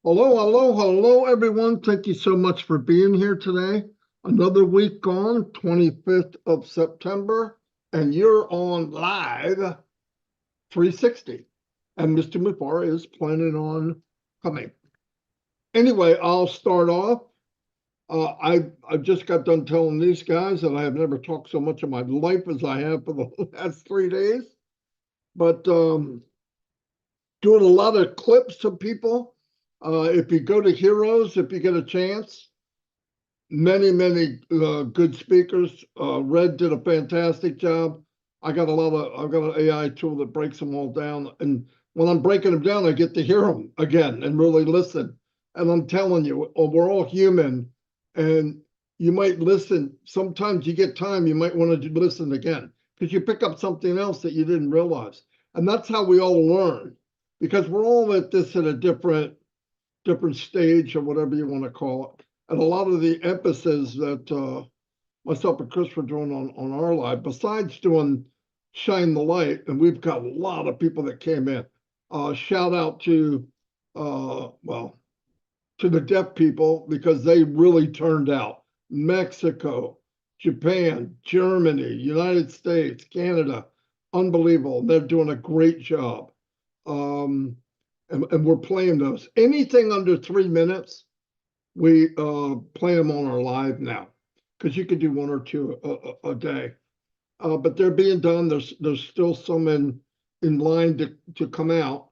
Hello, everyone. Thank you so much for being here today. Another week gone, 25th of September, and you're on live 360. And Mr. Mufareh is planning on coming. Anyway, I'll start off. I just got done telling these guys that I have never talked so much in my life as I have for the last 3 days. But doing a lot of clips of people. If you go to Heroes, if you get a chance, many good speakers. Red did a fantastic job. I've got an AI tool that breaks them all down, and when I'm breaking them down, I get to hear them again and really listen. And I'm telling you, we're all human, and you might listen. Sometimes you get time, you might want to listen again because you pick up something else that you didn't realize. And that's how we all learn, because we're all at a different stage or whatever you want to call it. And a lot of the emphasis that myself and Chris were doing on our live, besides doing Shine the Light, and we've got a lot of people that came in. Shout out to, to the deaf people, because they really turned out. Mexico, Japan, Germany, United States, Canada, unbelievable. They're doing a great job. And we're playing those. Anything under 3 minutes, we play them on our live now, because you could do one or two a day. But they're being done. There's still some in line to come out.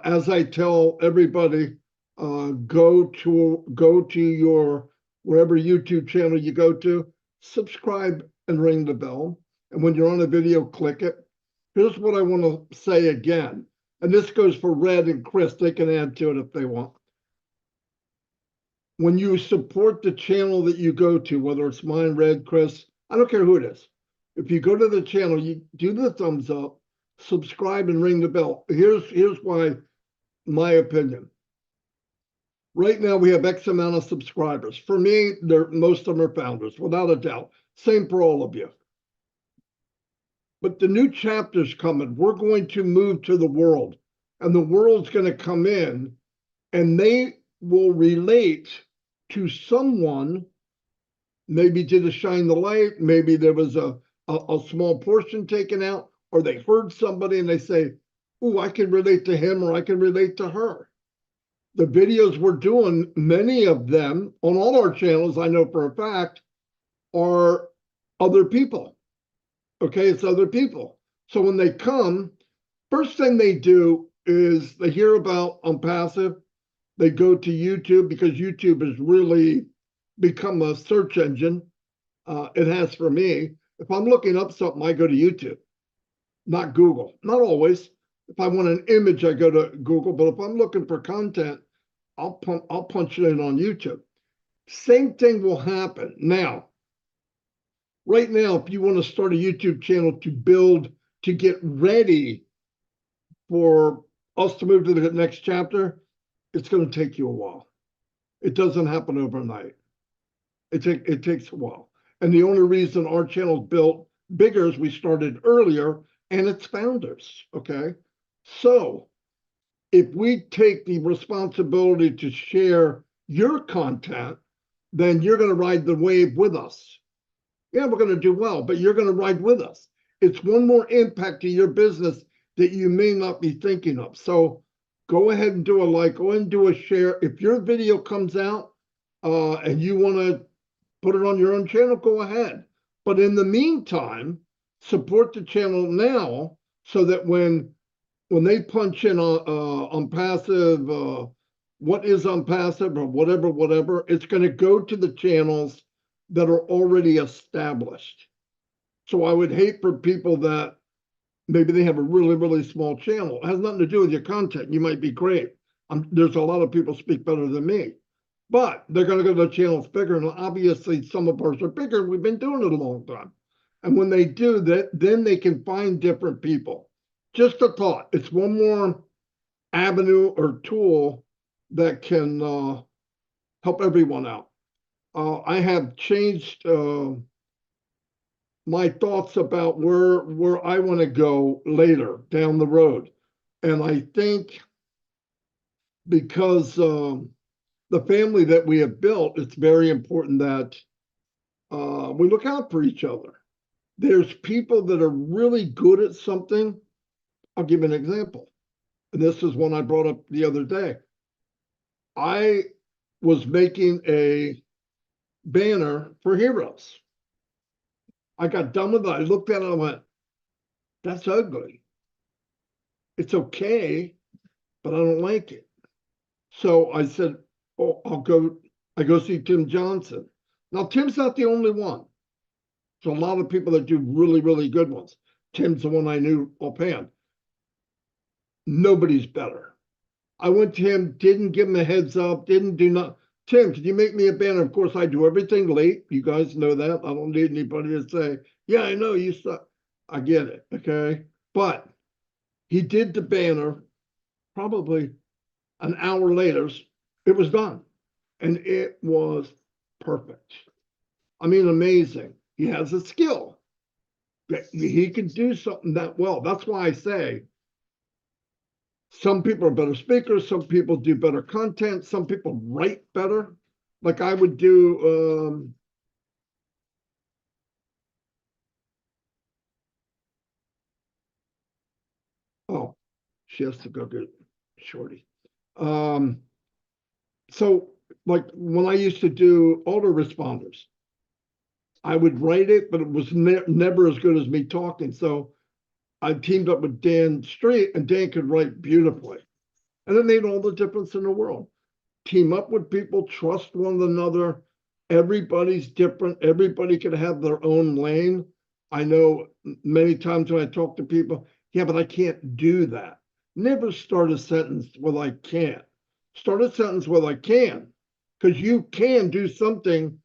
As I tell everybody, go to your wherever YouTube channel you go to, subscribe and ring the bell. And when you're on a video, click it. Here's what I want to say again. And this goes for Red and Chris. They can add to it if they want. When you support the channel that you go to, whether it's mine, Red, Chris, I don't care who it is. If you go to the channel, you do the thumbs up, subscribe, and ring the bell. Here's why, my opinion. Right now, we have X amount of subscribers. For me, most of them are founders, without a doubt. Same for all of you. But the new chapter's coming. We're going to move to the world, and the world's going to come in, and they will relate to someone. Maybe did a Shine the Light, maybe there was a small portion taken out, or they heard somebody and they say, "Oh, I can relate to him, or I can relate to her." The videos we're doing, many of them on all our channels, I know for a fact, are other people. Okay, it's other people. So when they come, first thing they do is they hear about Onpassive. They go to YouTube, because YouTube has really become a search engine. It has for me. If I'm looking up something, I go to YouTube, not Google. Not always. If I want an image, I go to Google. But if I'm looking for content, I'll punch it in on YouTube. Same thing will happen. Now, right now, if you want to start a YouTube channel to get ready for us to move to the next chapter, it's going to take you a while. It doesn't happen overnight. It takes a while. And the only reason our channel's built bigger is we started earlier, and it's founders, okay? So if we take the responsibility to share your content, then you're going to ride the wave with us. Yeah, we're going to do well, but you're going to ride with us. It's one more impact to your business that you may not be thinking of. So go ahead and do a like, go ahead and do a share. If your video comes out and you want to put it on your own channel, go ahead. But in the meantime, support the channel now, so that when they punch in on passive, what is Onpassive or whatever, it's going to go to the channels that are already established. So I would hate for people that maybe they have a really small channel. It has nothing to do with your content. You might be great. There's a lot of people speak better than me, but they're going to go to the channels bigger. And obviously some of ours are bigger. We've been doing it a long time. And when they do that, then they can find different people. Just a thought. It's one more avenue or tool that can help everyone out. I have changed my thoughts about where I want to go later down the road. And I think because the family that we have built, it's very important that we look out for each other. There's people that are really good at something. I'll give you an example. And this is one I brought up the other day. I was making a banner for Heroes. I got done with it. I looked at it and I went, that's ugly. It's okay, but I don't like it. So I said, oh, I go see Tim Johnson. Now, Tim's not the only one. There's a lot of people that do really, really good ones. Tim's the one I knew offhand. Nobody's better. I went to him, didn't give him a heads up, didn't do nothing. Tim, can you make me a banner? Of course, I do everything late. You guys know that. I don't need anybody to say, yeah, I know you suck. I get it, okay? But he did the banner probably an hour later. It was done. And it was perfect. I mean, amazing. He has a skill. He can do something that well. That's why I say some people are better speakers, some people do better content, some people write better. Like I would do oh, she has to go get Shorty. So like when I used to do autoresponders, I would write it, but it was never as good as me talking. So I teamed up with Dan Street, and Dan could write beautifully. And it made all the difference in the world. Team up with people, trust one another. Everybody's different. Everybody can have their own lane. I know many times when I talk to people, yeah, but I can't do that. Never start a sentence with I can't. Start a sentence with I can, because you can do something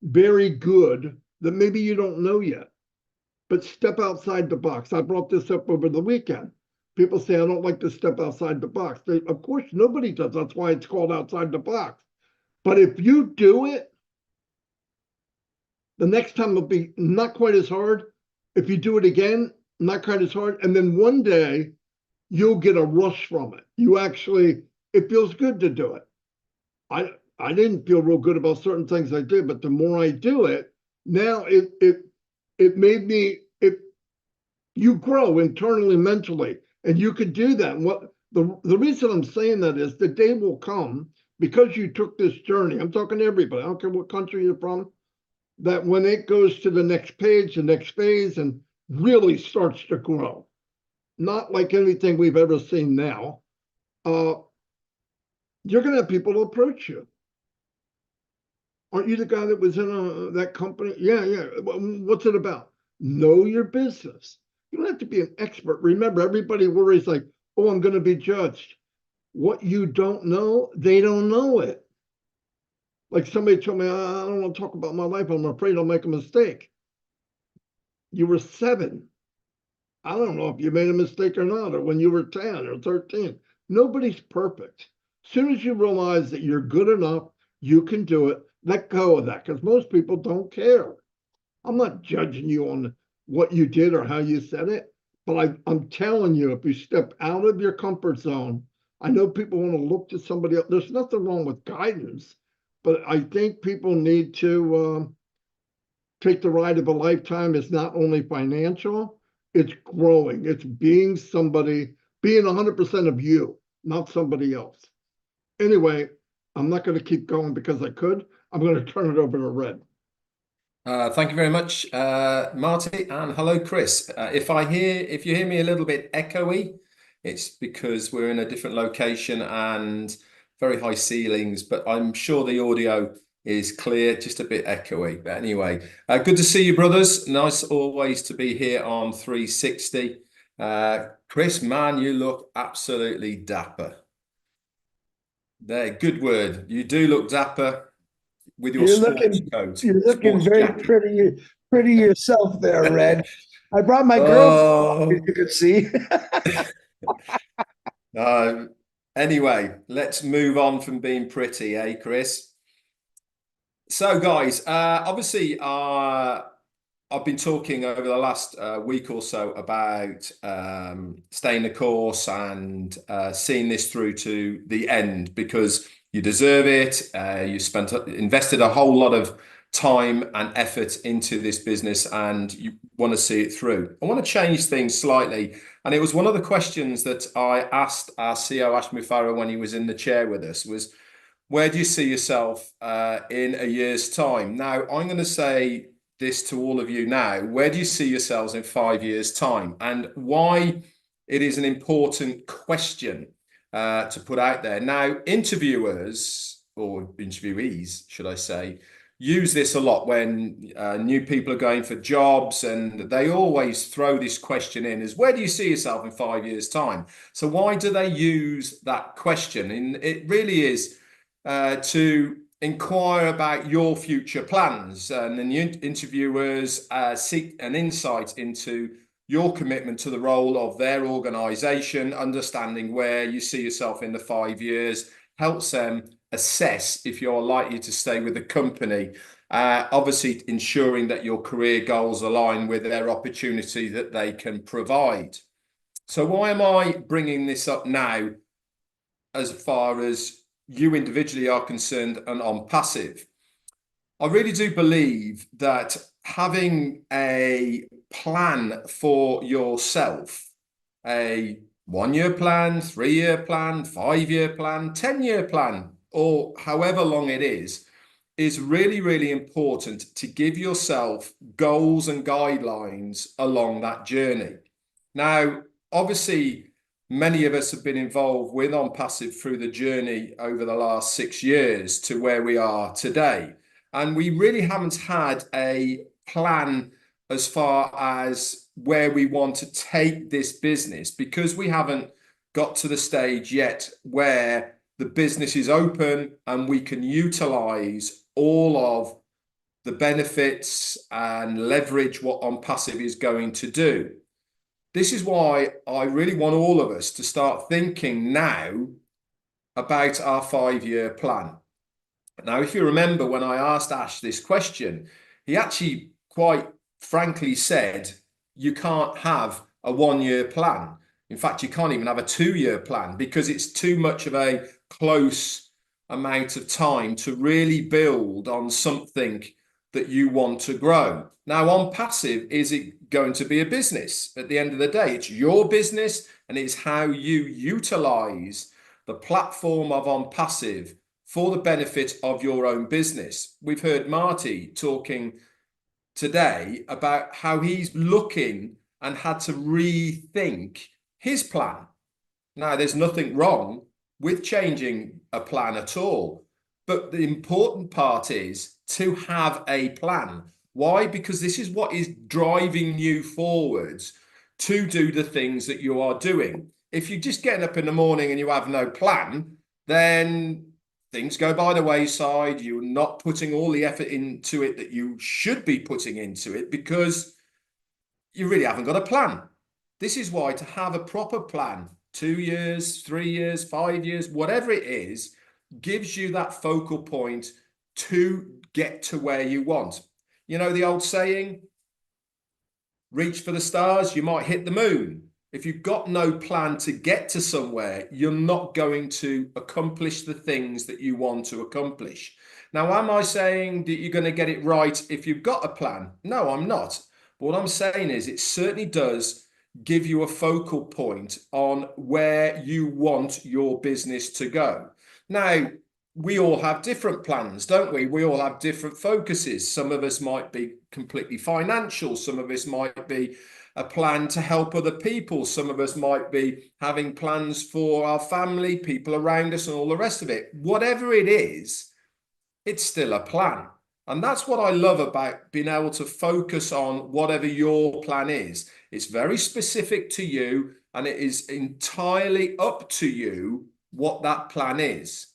very good that maybe you don't know yet. But step outside the box. I brought this up over the weekend. People say, I don't like to step outside the box. Of course, nobody does. That's why it's called outside the box. But if you do it, the next time it'll be not quite as hard. If you do it again, not quite as hard. And then one day you'll get a rush from it. It feels good to do it. I didn't feel real good about certain things I did, but the more I do it, now it made me, you grow internally, mentally, and you could do that. And what the reason I'm saying that is the day will come, because you took this journey. I'm talking to everybody. I don't care what country you're from, that when it goes to the next page, the next phase, and really starts to grow, not like anything we've ever seen now, you're going to have people to approach you. Aren't you the guy that was in that company? Yeah, yeah. What's it about? Know your business. You don't have to be an expert. Remember, everybody worries like, oh, I'm going to be judged. What you don't know, they don't know it. Like somebody told me, I don't want to talk about my life. I'm afraid I'll make a mistake. You were 7. I don't know if you made a mistake or not, or when you were 10 or 13. Nobody's perfect. As soon as you realize that you're good enough, you can do it, let go of that, because most people don't care. I'm not judging you on what you did or how you said it, but I'm telling you, if you step out of your comfort zone, I know people want to look to somebody else. There's nothing wrong with guidance, but I think people need to take the ride of a lifetime. It's not only financial, it's growing. It's being somebody, being 100% of you, not somebody else. Anyway, I'm not going to keep going because I could. I'm going to turn it over to Red. Thank you very much, Marty, and hello, Chris. If you hear me a little bit echoey, it's because we're in a different location and very high ceilings, but I'm sure the audio is clear, just a bit echoey. But anyway, good to see you, brothers. Nice always to be here on 360. Chris, man, you look absolutely dapper. There, good word. You do look dapper with your sports coat, You're looking sports very jacket. pretty yourself there, Red. I brought my girlfriend, as you could see. Anyway, let's move on from being pretty, Chris? So, guys, obviously, I've been talking over the last week or so about staying the course and seeing this through to the end, because you deserve it. You invested a whole lot of time and effort into this business, and you want to see it through. I want to change things slightly, and it was one of the questions that I asked our CEO Ash Mufareh when he was in the chair with us was, where do you see yourself in a year's time? Now, I'm going to say this to all of you now. Where do you see yourselves in 5 years' time? And why it is an important question to put out there. Now, interviewers, or interviewees, should I say, use this a lot when new people are going for jobs, and they always throw this question in as, where do you see yourself in 5 years' time? So why do they use that question? And it really is to inquire about your future plans, and then the interviewers seek an insight into your commitment to the role of their organization. Understanding where you see yourself in the 5 years helps them assess if you're likely to stay with the company. Obviously ensuring that your career goals align with their opportunity that they can provide. So why am I bringing this up now as far as you individually are concerned and Onpassive? I really do believe that having a plan for yourself, a 1 year plan, 3 year plan, 5 year plan, 10-year plan, or however long it is really, really important to give yourself goals and guidelines along that journey. Now, obviously, many of us have been involved with Onpassive through the journey over the last 6 years to where we are today. And we really haven't had a plan as far as where we want to take this business, because we haven't got to the stage yet where the business is open and we can utilize all of the benefits and leverage what Onpassive is going to do. This is why I really want all of us to start thinking now about our 5-year plan. Now, if you remember, when I asked Ash this question, he actually quite frankly said, you can't have a 1-year plan. In fact, you can't even have a 2-year plan, because it's too much of a close amount of time to really build on something that you want to grow. Now, Onpassive, is it going to be a business? At the end of the day, it's your business, and it's how you utilize the platform of Onpassive for the benefit of your own business. We've heard Marty talking today about how he's looking and had to rethink his plan. Now, there's nothing wrong with changing a plan at all, but the important part is to have a plan. Why? Because this is what is driving you forwards to do the things that you are doing. If you're just getting up in the morning and you have no plan, then things go by the wayside. You're not putting all the effort into it that you should be putting into it, because you really haven't got a plan. This is why to have a proper plan, 2 years, 3 years, 5 years, whatever it is, gives you that focal point to get to where you want. You know the old saying, reach for the stars, you might hit the moon. If you've got no plan to get to somewhere, you're not going to accomplish the things that you want to accomplish. Now, am I saying that you're going to get it right if you've got a plan? No, I'm not. But what I'm saying is it certainly does give you a focal point on where you want your business to go. Now, we all have different plans, don't we? We all have different focuses. Some of us might be completely financial. Some of us might be a plan to help other people. Some of us might be having plans for our family, people around us, and all the rest of it. Whatever it is, it's still a plan. And that's what I love about being able to focus on whatever your plan is. It's very specific to you, and it is entirely up to you what that plan is.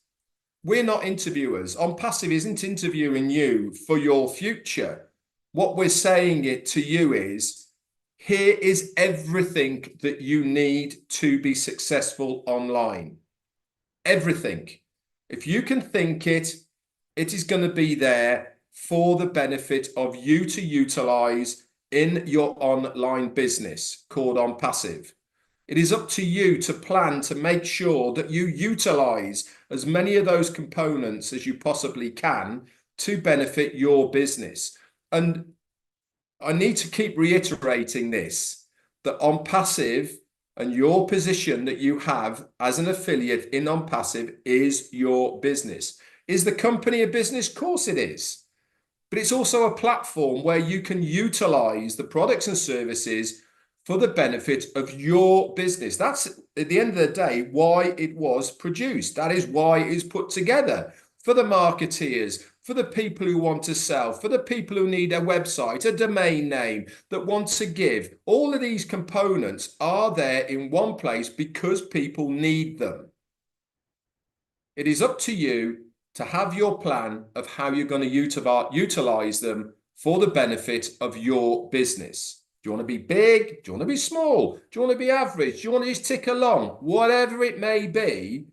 We're not interviewers. Onpassive isn't interviewing you for your future. What we're saying it to you is, here is everything that you need to be successful online. Everything. If you can think it, it is going to be there for the benefit of you to utilize in your online business called Onpassive. It is up to you to plan to make sure that you utilize as many of those components as you possibly can to benefit your business. And I need to keep reiterating this, that Onpassive and your position that you have as an affiliate in Onpassive is your business. Is the company a business? Of course it is. But it's also a platform where you can utilize the products and services for the benefit of your business. That's, at the end of the day, why it was produced. That is why it is put together, for the marketeers, for the people who want to sell, for the people who need a website, a domain name, that want to give. All of these components are there in one place because people need them. It is up to you to have your plan of how you're going to utilize them for the benefit of your business. Do you want to be big? Do you want to be small? Do you want to be average? Do you want to just tick along? Whatever it may be,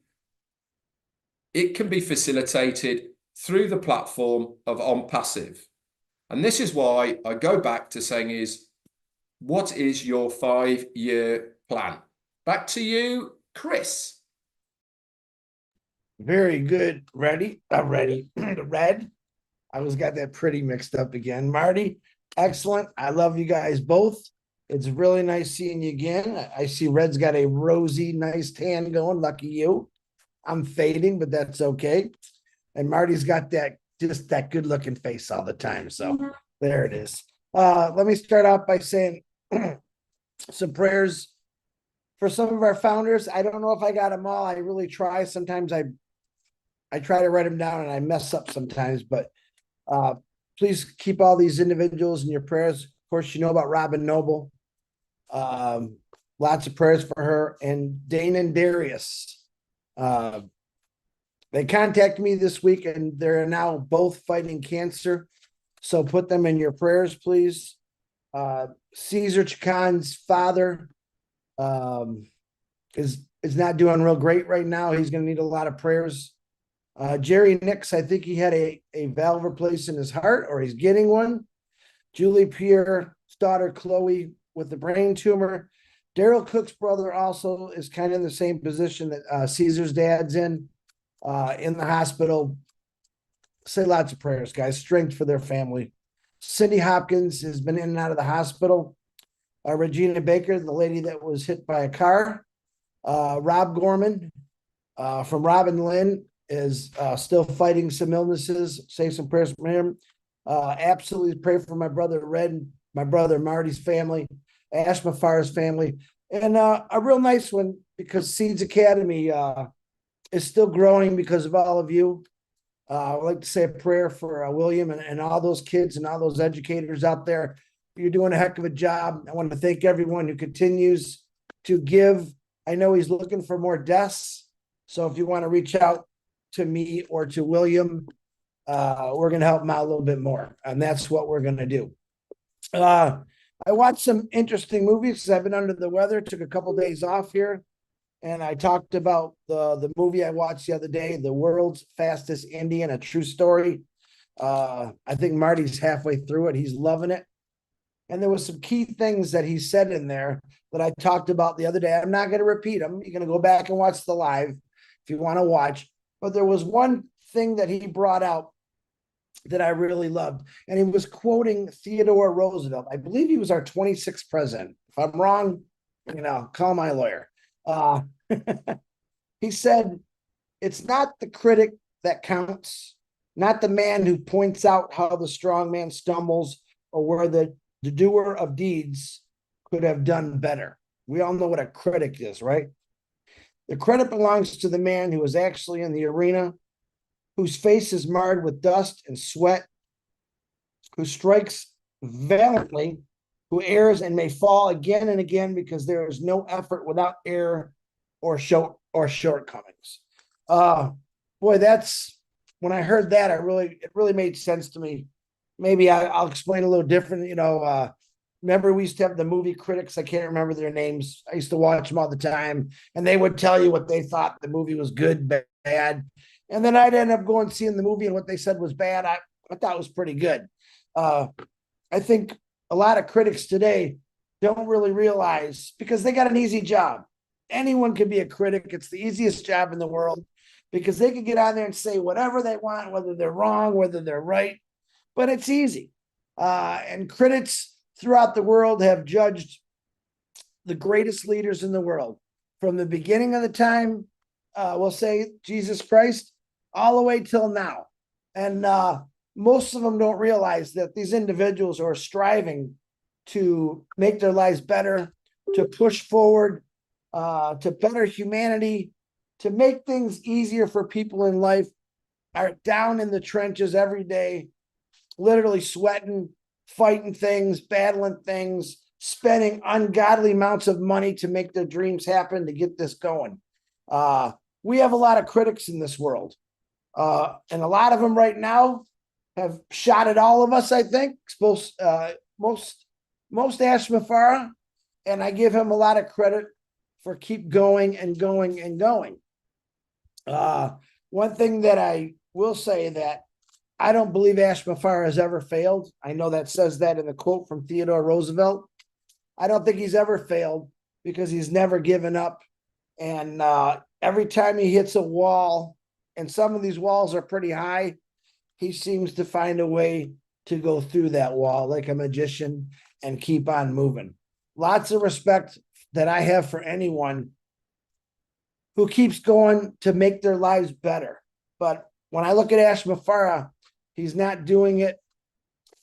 it can be facilitated through the platform of Onpassive. And this is why I go back to saying is, what is your 5-year plan? Back to you, Chris. Very good. Ready? Red. I always got that pretty mixed up again. Marty, excellent. I love you guys both. It's really nice seeing you again. I see Red's got a rosy, nice tan going. Lucky you. I'm fading, but that's okay. And Marty's got that, just that good looking face all the time. So there it is. Let me start off by saying some prayers for some of our founders. I don't know if I got them all. I really try. Sometimes I try to write them down and I mess up sometimes, but please keep all these individuals in your prayers. Of course, you know about Robin Noble. Lots of prayers for her, and Dana and Darius. They contacted me this week and they're now both fighting cancer. So put them in your prayers, please. Caesar Chacon's father is not doing real great right now. He's going to need a lot of prayers. Jerry Nix, I think he had a valve replaced in his heart, or he's getting one. Julie Pierre's daughter, Chloe, with the brain tumor. Daryl Cook's brother also is kind of in the same position that Caesar's dad's in the hospital. Say lots of prayers, guys. Strength for their family. Cindy Hopkins has been in and out of the hospital. Regina Baker, the lady that was hit by a car. Rob Gorman from Rob and Lynn is still fighting some illnesses. Say some prayers for him. Absolutely pray for my brother Red, my brother Marty's family, Ash Mufareh's family, and a real nice one because Seeds Academy is still growing because of all of you. I'd like to say a prayer for William and all those kids and all those educators out there. You're doing a heck of a job. I want to thank everyone who continues to give. I know he's looking for more desks. So if you want to reach out to me or to William, we're going to help him out a little bit more. And that's what we're going to do. I watched some interesting movies because I've been under the weather, took a couple of days off here. And I talked about the movie I watched the other day, The World's Fastest Indian, a true story. I think Marty's halfway through it. He's loving it. And there was some key things that he said in there that I talked about the other day. I'm not going to repeat them. You're going to go back and watch the live if you want to watch. But there was one thing that he brought out that I really loved. And he was quoting Theodore Roosevelt. I believe he was our 26th president. If I'm wrong, call my lawyer. He said, it's not the critic that counts, not the man who points out how the strong man stumbles or where the doer of deeds could have done better. We all know what a critic is, right? The credit belongs to the man who is actually in the arena, whose face is marred with dust and sweat, who strikes valiantly, who errs and may fall again and again because there is no effort without error or shortcomings. Boy, that's when I heard that, it really made sense to me. Maybe I'll explain a little different. Remember we used to have the movie critics. I can't remember their names. I used to watch them all the time, and they would tell you what they thought the movie was good, bad. And then I'd end up going seeing the movie and what they said was bad. I thought was pretty good. I think a lot of critics today don't really realize, because they got an easy job. Anyone can be a critic. It's the easiest job in the world because they can get on there and say whatever they want, whether they're wrong, whether they're right, but it's easy. And critics throughout the world have judged the greatest leaders in the world from the beginning of the time, we'll say Jesus Christ, all the way till now. And most of them don't realize that these individuals are striving to make their lives better, to push forward, to better humanity, to make things easier for people in life, are down in the trenches every day, literally sweating, fighting things, battling things, spending ungodly amounts of money to make their dreams happen, to get this going. We have a lot of critics in this world. And a lot of them right now have shot at all of us, I think. Most Ash Mufareh, and I give him a lot of credit for keep going and going and going. One thing that I will say that I don't believe Ash Mufareh has ever failed. I know that says that in the quote from Theodore Roosevelt. I don't think he's ever failed because he's never given up. And every time he hits a wall, and some of these walls are pretty high, he seems to find a way to go through that wall like a magician and keep on moving. Lots of respect that I have for anyone who keeps going to make their lives better. But when I look at Ash Mufareh, he's not doing it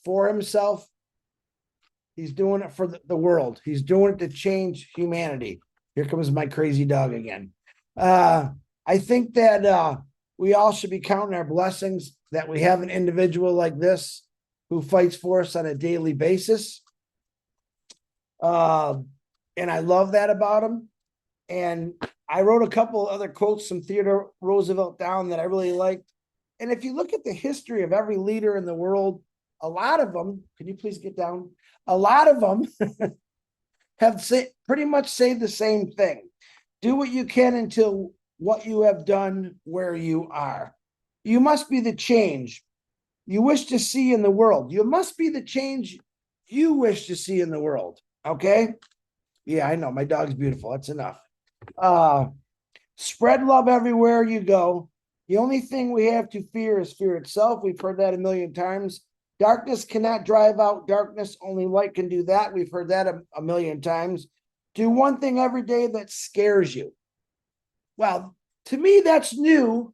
for himself. He's doing it for the world. He's doing it to change humanity. Here comes my crazy dog again. I think that we all should be counting our blessings that we have an individual like this who fights for us on a daily basis. And I love that about him. And I wrote a couple other quotes from Theodore Roosevelt down that I really liked. And if you look at the history of every leader in the world, a lot of them, can you please get down? A lot of them have pretty much say the same thing. Do what you can until what you have done where you are. You must be the change you wish to see in the world. You must be the change you wish to see in the world. Okay? Yeah, I know. My dog's beautiful. That's enough. Spread love everywhere you go. The only thing we have to fear is fear itself. We've heard that a million times. Darkness cannot drive out darkness. Only light can do that. We've heard that a million times. Do one thing every day that scares you. Well, to me, that's new.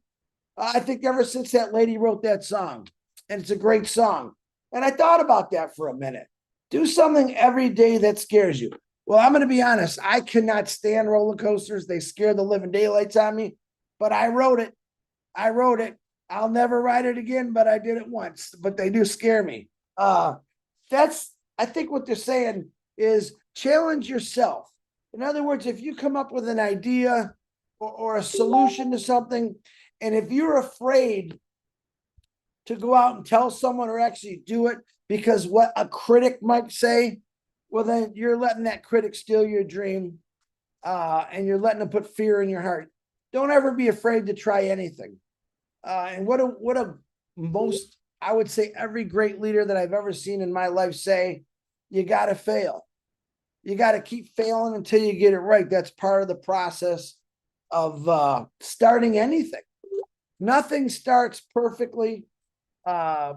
I think ever since that lady wrote that song, and it's a great song. And I thought about that for a minute. Do something every day that scares you. Well, I'm going to be honest. I cannot stand roller coasters. They scare the living daylights on me, but I wrote it. I'll never ride it again, but I did it once, but they do scare me. I think what they're saying is challenge yourself. In other words, if you come up with an idea or a solution to something, and if you're afraid to go out and tell someone or actually do it because what a critic might say, well, then you're letting that critic steal your dream, and you're letting them put fear in your heart. Don't ever be afraid to try anything. And what a most, I would say every great leader that I've ever seen in my life say, you got to fail. You got to keep failing until you get it right. That's part of the process of starting anything. Nothing starts perfectly. I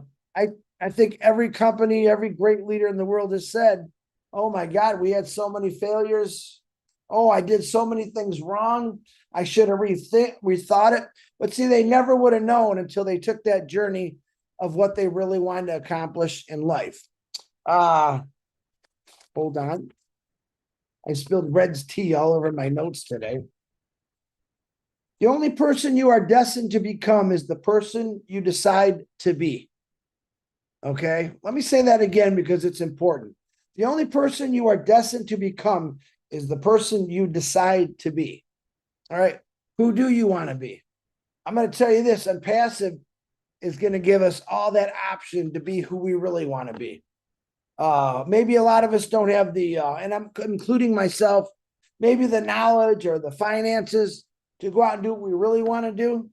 think every company, every great leader in the world has said, oh my God, we had so many failures. Oh, I did so many things wrong. I should have rethought it. But see, they never would have known until they took that journey of what they really wanted to accomplish in life. Hold on. I spilled Red's tea all over my notes today. The only person you are destined to become is the person you decide to be. Okay? Let me say that again because it's important. The only person you are destined to become is the person you decide to be. All right? Who do you want to be? I'm going to tell you this, Onpassive is going to give us all that option to be who we really want to be. Maybe a lot of us don't have the, and I'm including myself, maybe the knowledge or the finances to go out and do what we really want to do.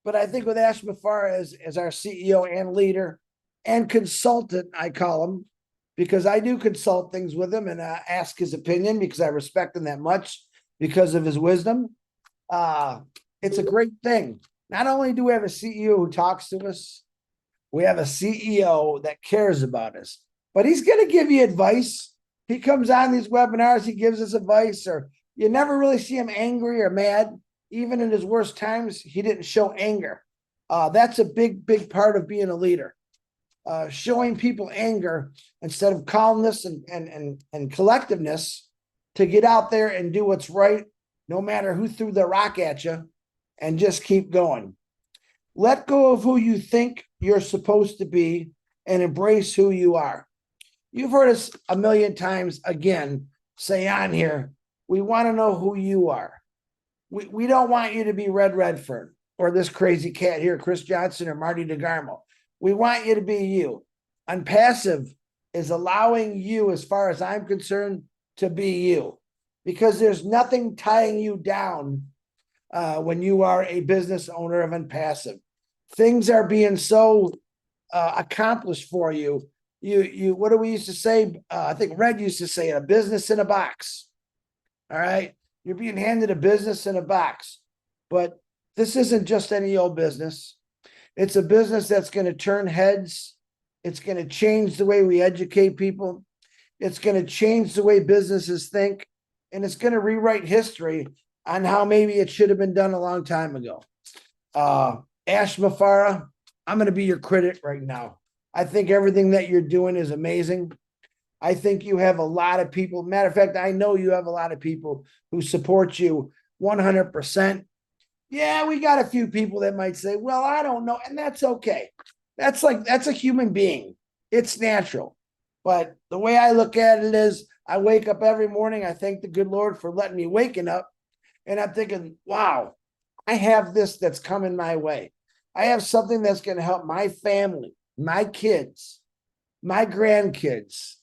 But I think with Ash Mufareh as our CEO and leader and consultant, I call him, because I do consult things with him and ask his opinion because I respect him that much because of his wisdom. It's a great thing. Not only do we have a CEO who talks to us, we have a CEO that cares about us, but he's going to give you advice. He comes on these webinars, he gives us advice, or you never really see him angry or mad. Even in his worst times, he didn't show anger. That's a big part of being a leader. Showing people anger instead of calmness and collectiveness to get out there and do what's right, no matter who threw the rock at you, and just keep going. Let go of who you think you're supposed to be and embrace who you are. You've heard us a million times again say on here, we want to know who you are. We don't want you to be Red Redfern or this crazy cat here, Chris Johnson or Marty DeGarmo. We want you to be you. Onpassive is allowing you, as far as I'm concerned, to be you, because there's nothing tying you down when you are a business owner of Onpassive. Things are being so accomplished for you. You what do we used to say? I think Red used to say, a business in a box. All right. You're being handed a business in a box, but this isn't just any old business. It's a business that's going to turn heads. It's going to change the way we educate people. It's going to change the way businesses think, and it's going to rewrite history on how maybe it should have been done a long time ago. Ash Mufareh, I'm going to be your critic right now. I think everything that you're doing is amazing. I think you have a lot of people. Matter of fact, I know you have a lot of people who support you 100%. Yeah, we got a few people that might say, well, I don't know. And that's okay. That's a human being. It's natural. But the way I look at it is I wake up every morning. I thank the good Lord for letting me waking up. And I'm thinking, wow, I have this that's coming my way. I have something that's going to help my family, my kids, my grandkids,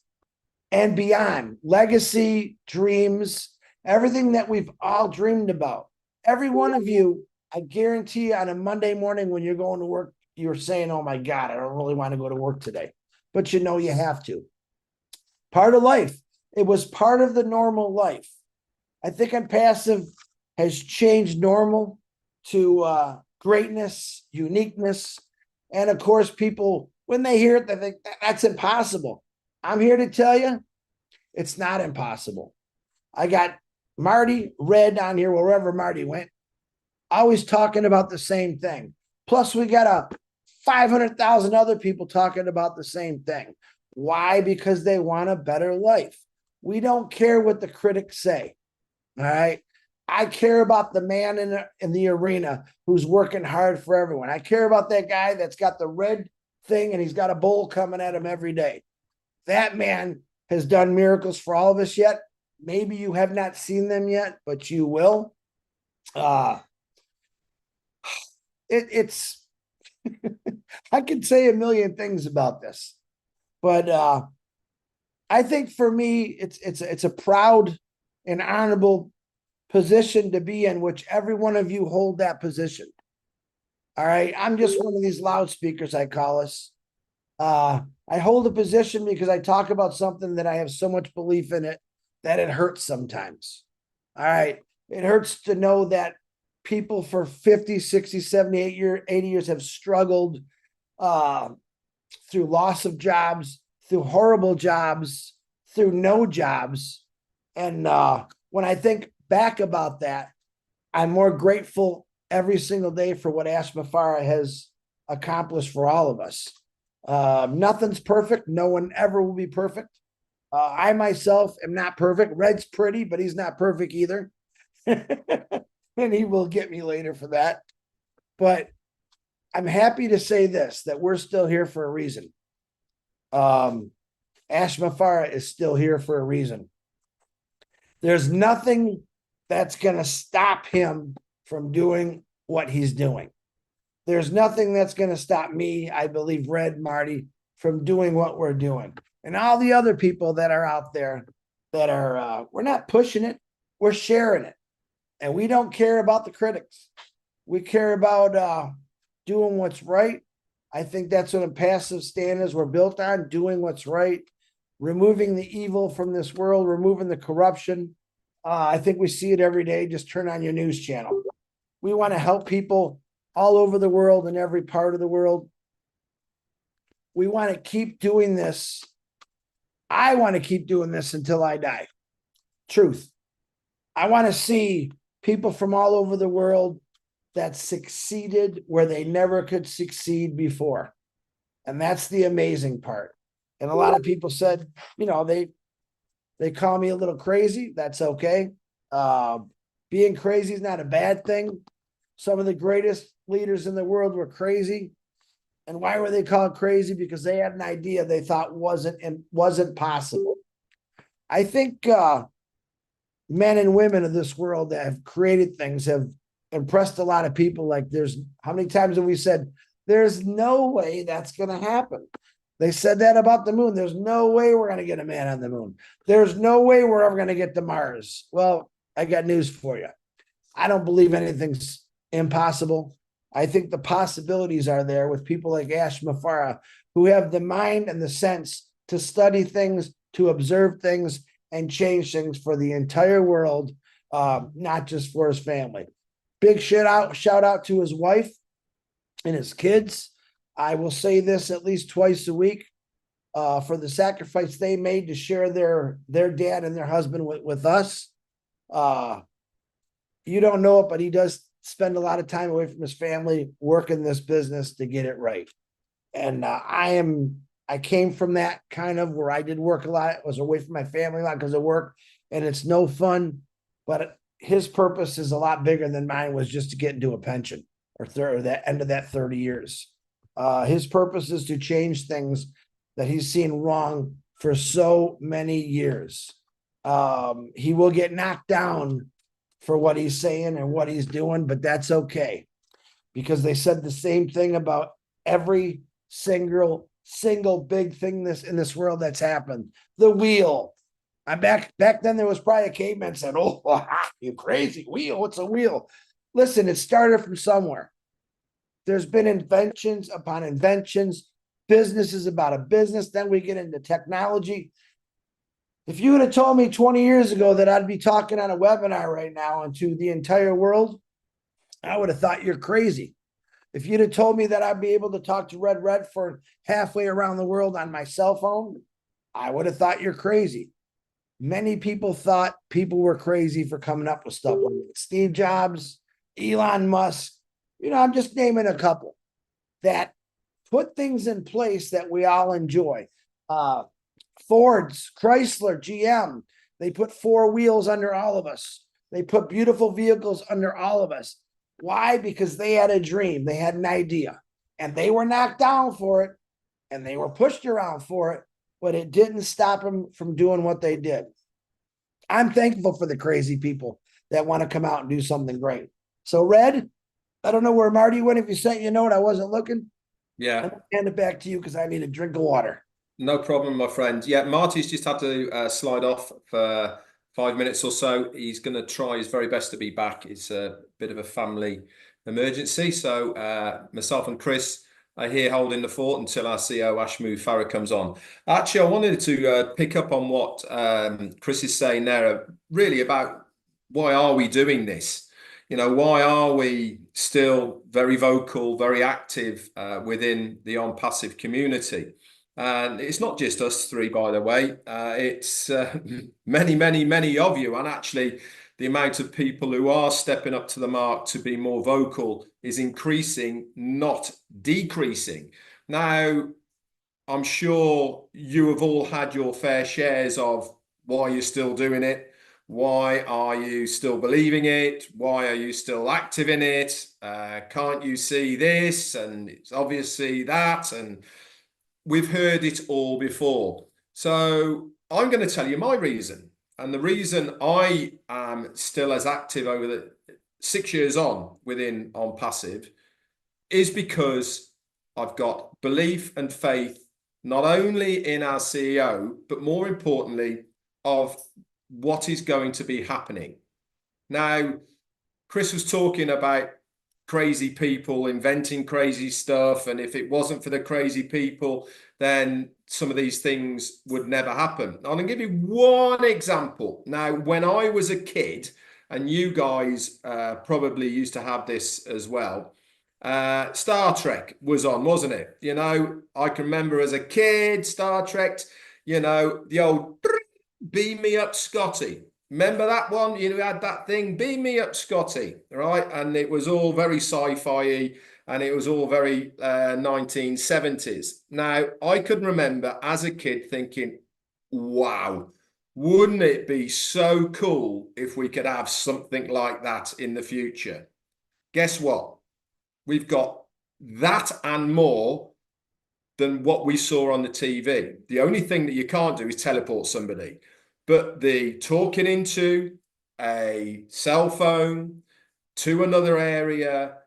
and beyond. Legacy, dreams, everything that we've all dreamed about. Every one of you, I guarantee on a Monday morning when you're going to work, you're saying, oh my God, I don't really want to go to work today. But you know you have to. Part of life. It was part of the normal life. I think Onpassive has changed normal to greatness, uniqueness. And of course, people, when they hear it, they think that's impossible. I'm here to tell you, it's not impossible. I got Marty, Red on here, wherever Marty went, always talking about the same thing. Plus, we got 500,000 other people talking about the same thing. Why? Because they want a better life. We don't care what the critics say. All right. I care about the man in the arena who's working hard for everyone. I care about that guy that's got the red thing and he's got a bowl coming at him every day. That man has done miracles for all of us yet. Maybe you have not seen them yet, but you will. It's I could say a million things about this, but I think for me, it's a proud and honorable position to be in, which every one of you hold that position. All right. I'm just one of these loudspeakers, I call us. I hold a position because I talk about something that I have so much belief in it that it hurts sometimes. All right. It hurts to know that people for 50, 60, 70, 80 years have struggled through loss of jobs, through horrible jobs, through no jobs. And when I think back about that, I'm more grateful every single day for what Ash Mufareh has accomplished for all of us. Nothing's perfect. No one ever will be perfect. I myself am not perfect. Red's pretty, but he's not perfect either. And he will get me later for that. But I'm happy to say this, that we're still here for a reason. Ash Mufareh is still here for a reason. There's nothing that's going to stop him from doing what he's doing. There's nothing that's going to stop me, I believe, Red, Marty, from doing what we're doing. And all the other people that are out there that are, we're not pushing it, we're sharing it. And we don't care about the critics. We care about doing what's right. I think that's what Onpassive standards were built on, doing what's right, removing the evil from this world, removing the corruption. I think we see it every day. Just turn on your news channel. We want to help people all over the world, in every part of the world. We want to keep doing this. I want to keep doing this until I die. Truth. I want to see people from all over the world that succeeded where they never could succeed before. And that's the amazing part. And a lot of people said, you know, they call me a little crazy. That's okay. Being crazy is not a bad thing. Some of the greatest leaders in the world were crazy. And why were they called crazy? Because they had an idea they thought wasn't possible. I think men and women of this world that have created things have impressed a lot of people. Like, how many times have we said, there's no way that's going to happen? They said that about the moon. There's no way we're going to get a man on the moon. There's no way we're ever going to get to Mars. Well, I got news for you. I don't believe anything's impossible. I think the possibilities are there with people like Mufareh, who have the mind and the sense to study things, to observe things, and change things for the entire world, not just for his family. Big shout out to his wife and his kids. I will say this at least twice a week, for the sacrifice they made to share their dad and their husband with us. You don't know it, but he does spend a lot of time away from his family working this business to get it right. And I came from that kind of where I did work a lot, was away from my family a lot because of work, and it's no fun. But his purpose is a lot bigger than mine was, just to get into a pension or that end of that 30 years. His purpose is to change things that he's seen wrong for so many years. He will get knocked down for what he's saying and what he's doing, but that's okay, because they said the same thing about every single big thing in this world that's happened. The wheel. Back then there was probably a caveman said, "Oh, you crazy wheel? What's a wheel?" Listen, it started from somewhere. There's been inventions upon inventions. Business is about a business. Then we get into technology. If you would have told me 20 years ago that I'd be talking on a webinar right now and to the entire world, I would have thought you're crazy. If you'd have told me that I'd be able to talk to Red for halfway around the world on my cell phone, I would have thought you're crazy. Many people thought people were crazy for coming up with stuff like Steve Jobs, Elon Musk. You know, I'm just naming a couple that put things in place that we all enjoy. Ford's, Chrysler, GM, they put 4 wheels under all of us. They put beautiful vehicles under all of us. Why? Because they had a dream. They had an idea, and they were knocked down for it, and they were pushed around for it, but it didn't stop them from doing what they did. I'm thankful for the crazy people that want to come out and do something great. So, Red, I don't know where Marty went. If you sent you a note, I wasn't looking. Yeah. I'm going to hand it back to you because I need a drink of water. No problem, my friend. Yeah, Marty's just had to slide off for 5 minutes or so. He's going to try his very best to be back. It's a bit of a family emergency. So myself and Chris are here holding the fort until our CEO, Mufareh, comes on. Actually, I wanted to pick up on what Chris is saying there, really about why are we doing this? You know, why are we still very vocal, very active within the Onpassive community? And it's not just us three, by the way. It's many of you. And actually, the amount of people who are stepping up to the mark to be more vocal is increasing, not decreasing. Now, I'm sure you have all had your fair shares of why you're still doing it. Why are you still believing it? Why are you still active in it? Can't you see this? And it's obviously that. And we've heard it all before. So I'm going to tell you my reason. And the reason I am still as active over the 6 years on within Onpassive is because I've got belief and faith, not only in our CEO, but more importantly, of what is going to be happening. Now, Chris was talking about crazy people inventing crazy stuff. And if it wasn't for the crazy people, then some of these things would never happen. I'm going to give you one example. Now, when I was a kid, and you guys probably used to have this as well, Star Trek was on, wasn't it? You know, I can remember as a kid, Star Trek, you know, the old beam me up, Scotty. Remember that one? You had that thing, beam me up, Scotty, right? And it was all very sci-fi and it was all very 1970s. Now, I can remember as a kid thinking, wow, wouldn't it be so cool if we could have something like that in the future? Guess what? We've got that and more than what we saw on the TV. The only thing that you can't do is teleport somebody. But the talking into a cell phone to another area,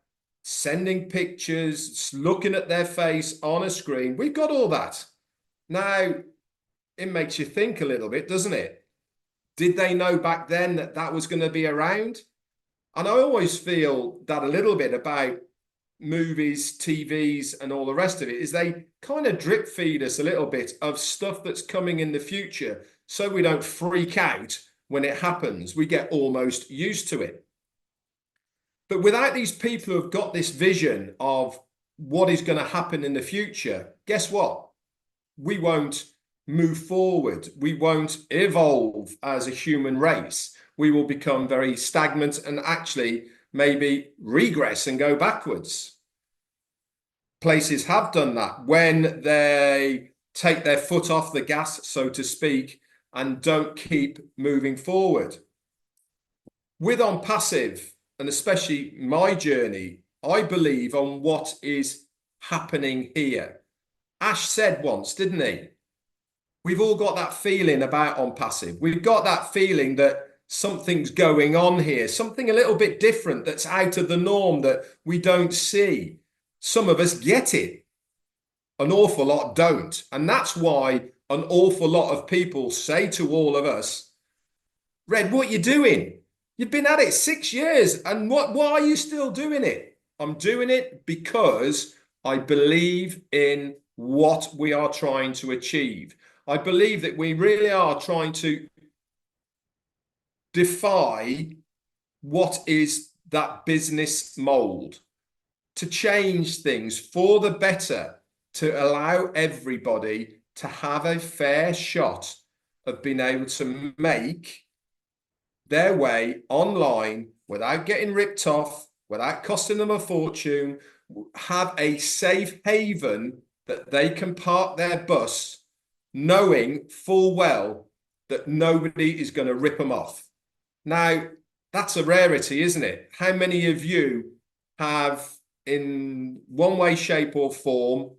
sending pictures, looking at their face on a screen, we've got all that. Now, it makes you think a little bit, doesn't it? Did they know back then that that was going to be around? And I always feel that a little bit about movies, TVs, and all the rest of it is they kind of drip feed us a little bit of stuff that's coming in the future so we don't freak out when it happens. We get almost used to it. But without these people who have got this vision of what is going to happen in the future, guess what? We won't move forward. We won't evolve as a human race. We will become very stagnant and actually maybe regress and go backwards. Places have done that when they take their foot off the gas, so to speak, and don't keep moving forward. With Onpassive, and especially my journey, I believe on what is happening here. Ash said once, didn't he? We've all got that feeling about Onpassive. We've got that feeling that something's going on here, something a little bit different that's out of the norm that we don't see. Some of us get it. An awful lot don't. And that's why an awful lot of people say to all of us, Red, what are you doing? You've been at it 6 years and why are you still doing it? I'm doing it because I believe in what we are trying to achieve. I believe that we really are trying to defy what is that business mold, to change things for the better, to allow everybody to have a fair shot of being able to make their way online without getting ripped off, without costing them a fortune, have a safe haven that they can park their bus knowing full well that nobody is going to rip them off. Now, that's a rarity, isn't it? How many of you have, in one way, shape, or form,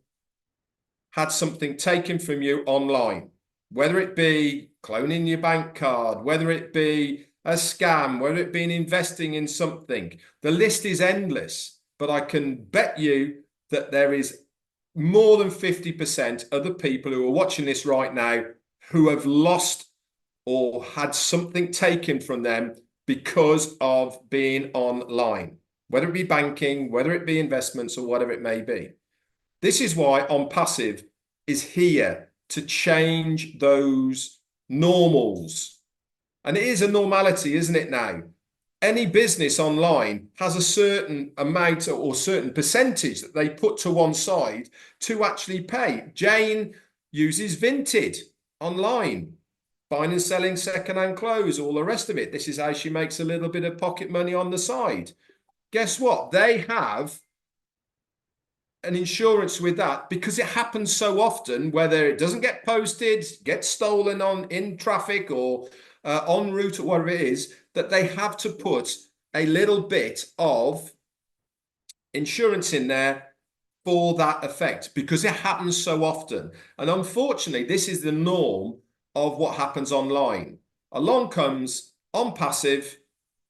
had something taken from you online? Whether it be cloning your bank card, whether it be a scam, whether it be investing in something. The list is endless, but I can bet you that there is more than 50% of the people who are watching this right now who have lost or had something taken from them because of being online, whether it be banking, whether it be investments, or whatever it may be. This is why Onpassive is here to change those normals. And it is a normality, isn't it now? Any business online has a certain amount or certain percentage that they put to one side to actually pay. Jane uses Vinted online, buying and selling second-hand clothes, all the rest of it. This is how she makes a little bit of pocket money on the side. Guess what? They have an insurance with that because it happens so often, whether it doesn't get posted, gets stolen in traffic or en route or whatever it is, that they have to put a little bit of insurance in there for that effect because it happens so often. And unfortunately, this is the norm of what happens online. Along comes Onpassive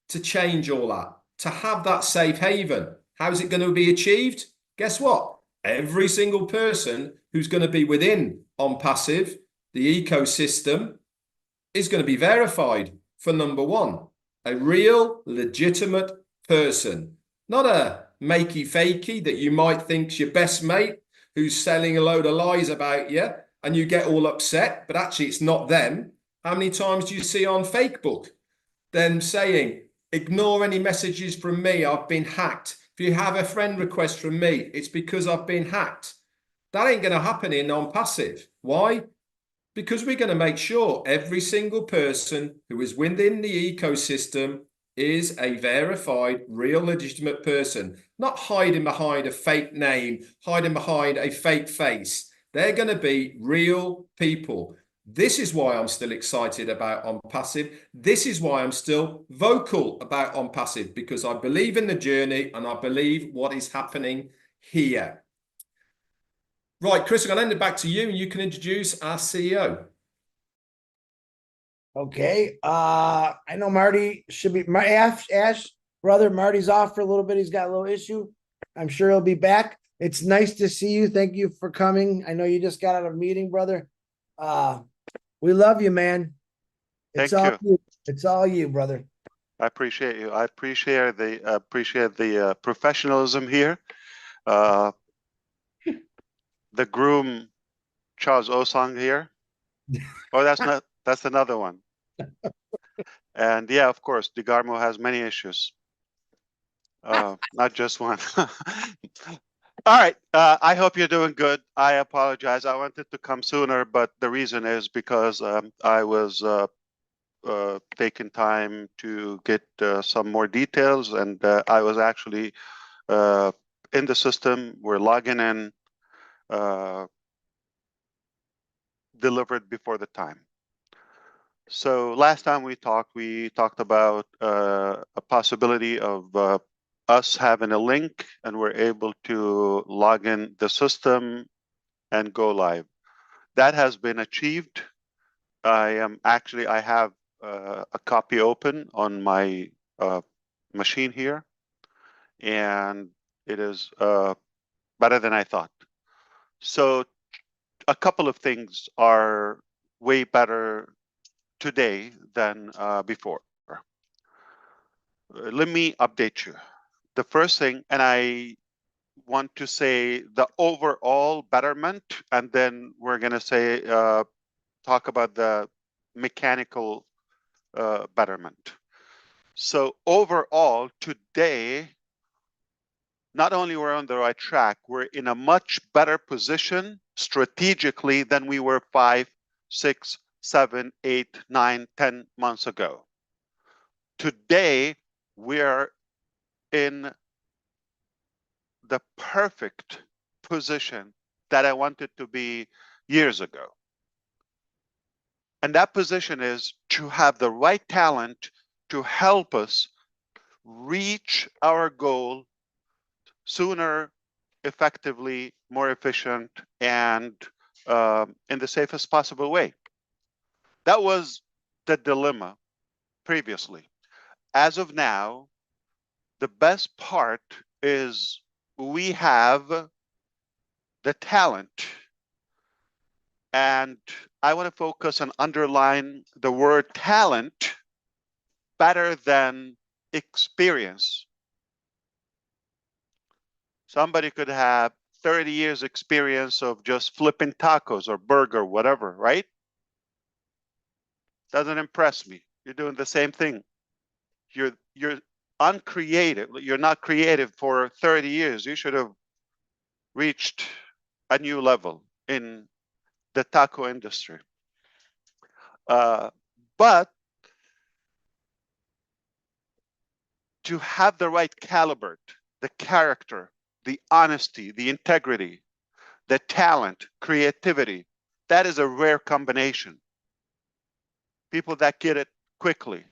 to change all that, to have that safe haven. How's it going to be achieved? Guess what? Every single person who's going to be within Onpassive, the ecosystem, is going to be verified for number one. A real legitimate person, not a makey fakey that you might think's your best mate who's selling a load of lies about you, and you get all upset, but actually it's not them. How many times do you see on Facebook them saying, ignore any messages from me, I've been hacked. If you have a friend request from me, it's because I've been hacked. That ain't going to happen in Onpassive. Why? Because we're going to make sure every single person who is within the ecosystem is a verified, real, legitimate person, not hiding behind a fake name, hiding behind a fake face. They're going to be real people. This is why I'm still excited about Onpassive. This is why I'm still vocal about Onpassive, because I believe in the journey and I believe what is happening here. Right, Chris, I'm going to hand it back to you and you can introduce our CEO. Okay. I know Marty should be my Ash brother. Marty's off for a little bit. He's got a little issue. I'm sure he'll be back. It's nice to see you. Thank you for coming. I know you just got out of a meeting, brother. We love you, man. It's Thank all you. you. It's all you, brother. I appreciate you. I appreciate the professionalism here. The groom, Charles Osang here. Oh, that's another one. And yeah, of course, DeGarmo has many issues. Not just one. All right. I hope you're doing good. I apologize. I wanted to come sooner, but the reason is because I was taking time to get some more details, and I was actually in the system. We're logging in, delivered before the time. So last time we talked about a possibility of us having a link, and we're able to log in the system and go live. That has been achieved. I have a copy open on my machine here, and it is better than I thought. So a couple of things are way better today than before. Let me update you. The first thing, and I want to say the overall betterment, and then we're going to say talk about the mechanical betterment. So overall, today, not only we're on the right track, we're in a much better position strategically than we were 5, 6, 7, 8, 9, 10 months ago. Today, we're in the perfect position that I wanted to be years ago. And that position is to have the right talent to help us reach our goal sooner, effectively, more efficient, and in the safest possible way. That was the dilemma previously. As of now, the best part is we have the talent, and I want to focus and underline the word talent better than experience. Somebody could have 30 years experience of just flipping tacos or burger, whatever, right? Doesn't impress me. You're doing the same thing. You're uncreative. You're not creative for 30 years. You should have reached a new level in the taco industry. But to have the right caliber, the character, the honesty, the integrity, the talent, creativity, that is a rare combination. People that get it quickly,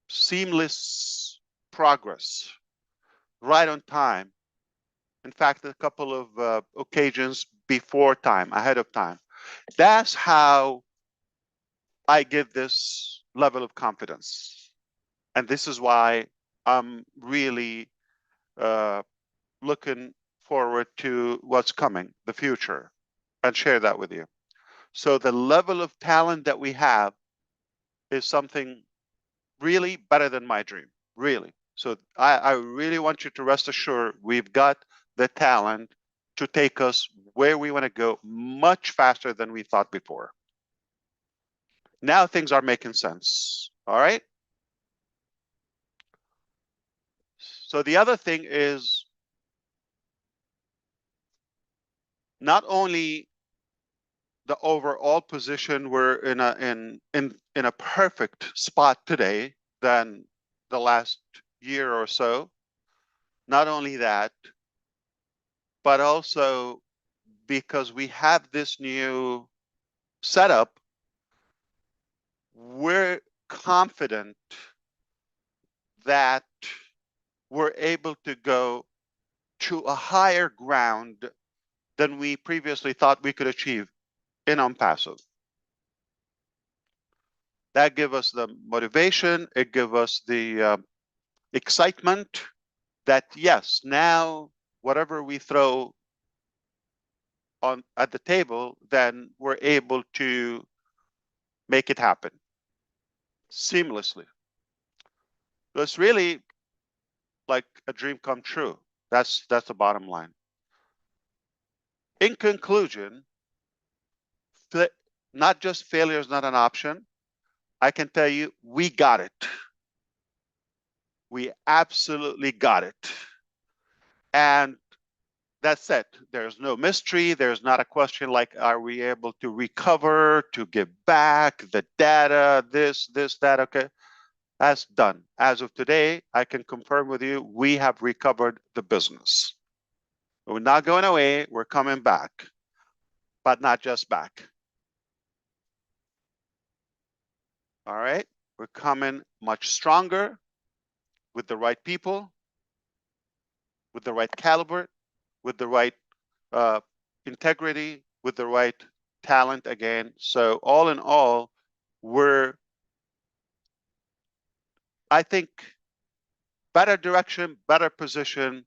seamless progress, right on time. In fact, a couple of occasions before time, ahead of time. That's how I give this level of confidence. And this is why I'm really looking forward to what's coming, the future, and share that with you. So the level of talent that we have is something really better than my dream, really. So I really want you to rest assured we've got the talent to take us where we want to go much faster than we thought before. Now things are making sense. All right. So the other thing is not only the overall position, we're in a perfect spot today than the last year or so. Not only that, but also because we have this new setup, we're confident that we're able to go to a higher ground than we previously thought we could achieve in Onpassive. That give us the motivation, it give us the excitement that yes, now whatever we throw on at the table, then we're able to make it happen seamlessly. So it's really like a dream come true. That's the bottom line. In conclusion, not just failure is not an option. I can tell you, we got it. We absolutely got it. And that's it. There's no mystery. There's not a question like, are we able to recover, to give back the data, this, that, okay. That's done. As of today, I can confirm with you, we have recovered the business. We're not going away, we're coming back, but not just back. All right, we're coming much stronger with the right people, with the right caliber, with the right integrity, with the right talent again. So all in all, we're, I think, better direction, better position,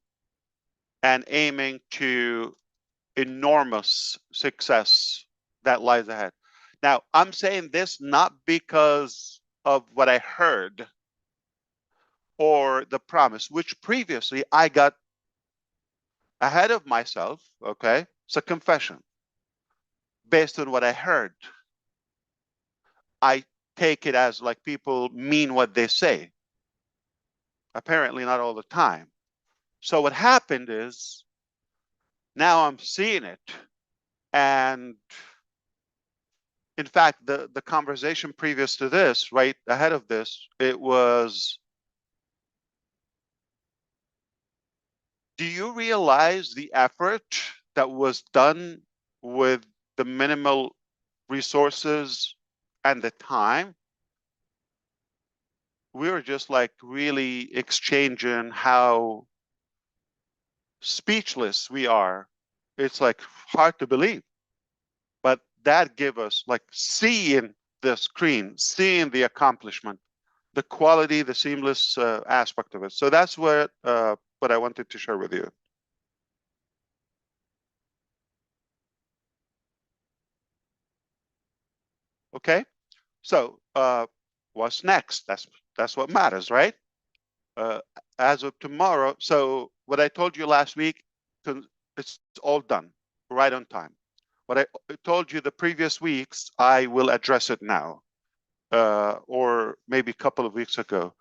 and aiming to enormous success that lies ahead. Now, I'm saying this not because of what I heard or the promise, which previously I got ahead of myself, okay? It's a confession. Based on what I heard, I take it as like people mean what they say. Apparently not all the time. So what happened is now I'm seeing it. And in fact, the conversation previous to this, right ahead of this, it was, do you realize the effort that was done with the minimal resources and the time? We were just like really exchanging how speechless we are. It's like hard to believe. But that gave us like seeing the screen, seeing the accomplishment, the quality, the seamless aspect of it. So that's what I wanted to share with you. Okay, so what's next? That's what matters, right? As of tomorrow. So what I told you last week, it's all done, right on time. What I told you the previous weeks, I will address it now, or maybe a couple of weeks ago.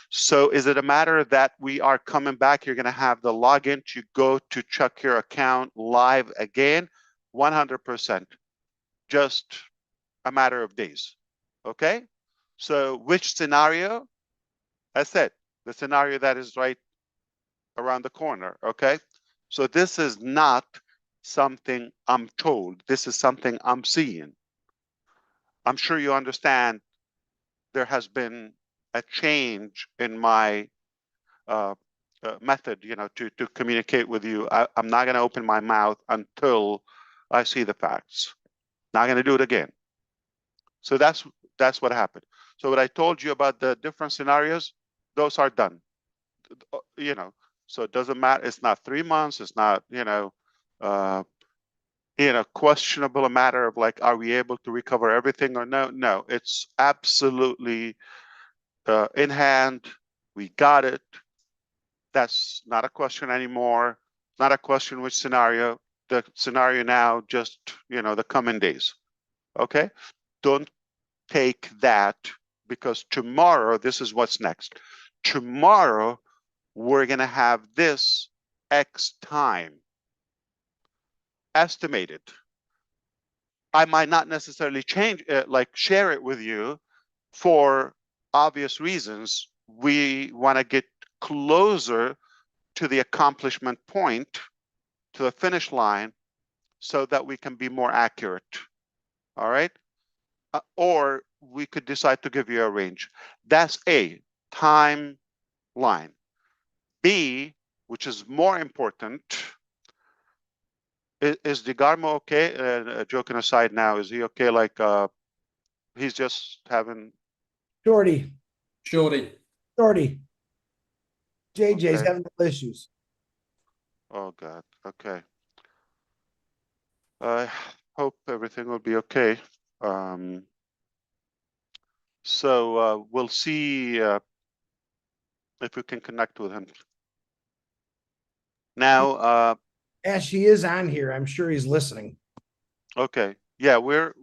So is it a matter that we are coming back? You're going to have the login to go to check your account live again? 100%. Just a matter of days. Okay? So which scenario? I said, the scenario that is right around the corner. Okay? So this is not something I'm told. This is something I'm seeing. I'm sure you understand there has been a change in my method, to communicate with you. I'm not going to open my mouth until I see the facts. Not going to do it again. So that's what happened. So what I told you about the different scenarios, those are done. So it doesn't matter. It's not 3 months. It's not, questionable a matter of like, are we able to recover everything or no? No, it's absolutely in hand. We got it. That's not a question anymore. Not a question which scenario. The scenario now just, the coming days. Okay? Don't take that, because tomorrow, this is what's next. Tomorrow, we're going to have this X time estimated. I might not necessarily share it with you for obvious reasons. We want to get closer to the accomplishment point, to the finish line, so that we can be more accurate. All right? Or we could decide to give you a range. That's A, timeline. B, which is more important, is DeGarmo okay? Joking aside now, is he okay? He's just having... Shorty, Shorty. JJ's Okay. having issues. Oh, God. Okay. I hope everything will be okay. So we'll see if we can connect with him. Now, As she is on here, I'm sure he's listening. okay. Yeah, we're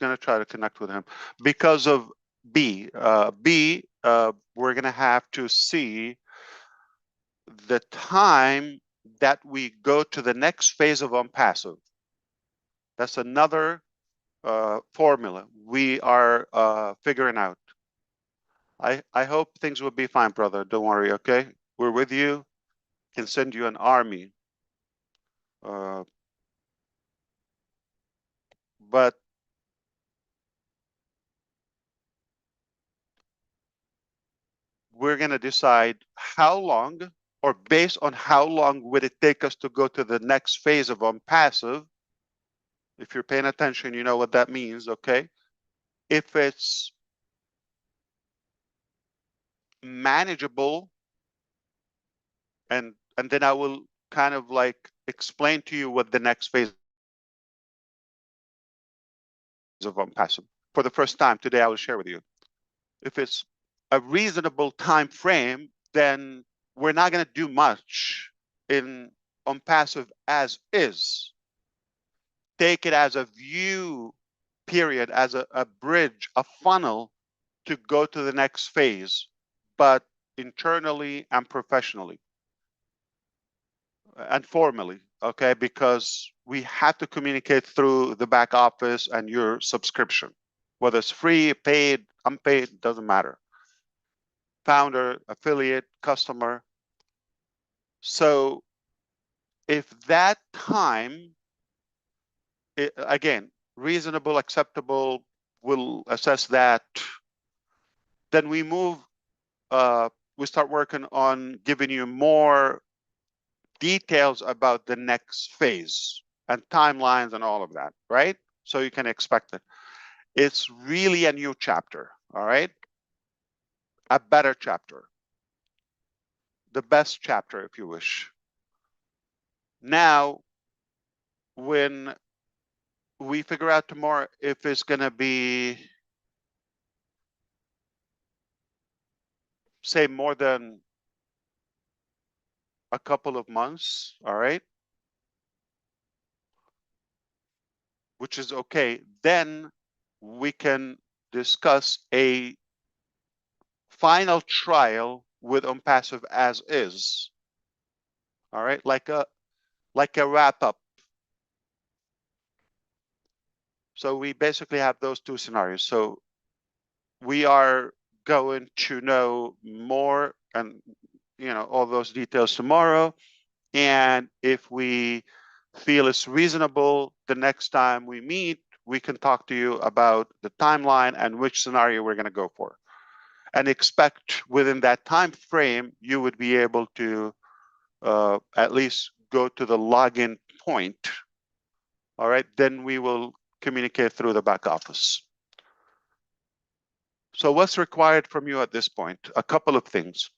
gonna try to connect with him because of B. We're gonna have to see the time that we go to the next phase of Onpassive. That's another formula we are figuring out. I hope things will be fine, brother. Don't worry, okay? We're with you. Can send you an army. But we're going to decide how long, or based on how long would it take us to go to the next phase of Onpassive. If you're paying attention, you know what that means, okay? If it's manageable, and then I will kind of explain to you what the next phase of Onpassive. For the first time today, I will share with you. If it's a reasonable time frame, then we're not going to do much in Onpassive as is. Take it as a view period, as a bridge, a funnel to go to the next phase, but internally and professionally and formally, okay? Because we have to communicate through the back office and your subscription, whether it's free, paid, unpaid, doesn't matter. Founder, affiliate, customer. So if that time, again, reasonable, acceptable, we'll assess that. Then we move, we start working on giving you more details about the next phase and timelines and all of that, right? So you can expect it. It's really a new chapter, all right? A better chapter. The best chapter, if you wish. Now, when we figure out tomorrow if it's going to be, say, more than a couple of months, all right, which is okay, then we can discuss a final trial with Onpassive as is, all right, like a wrap up. So we basically have those two scenarios. So we are going to know more and all those details tomorrow. And if we feel it's reasonable, the next time we meet, we can talk to you about the timeline and which scenario we're going to go for. And expect within that time frame, you would be able to at least go to the login point. All right, then we will communicate through the back office. So what's required from you at this point? A couple of things.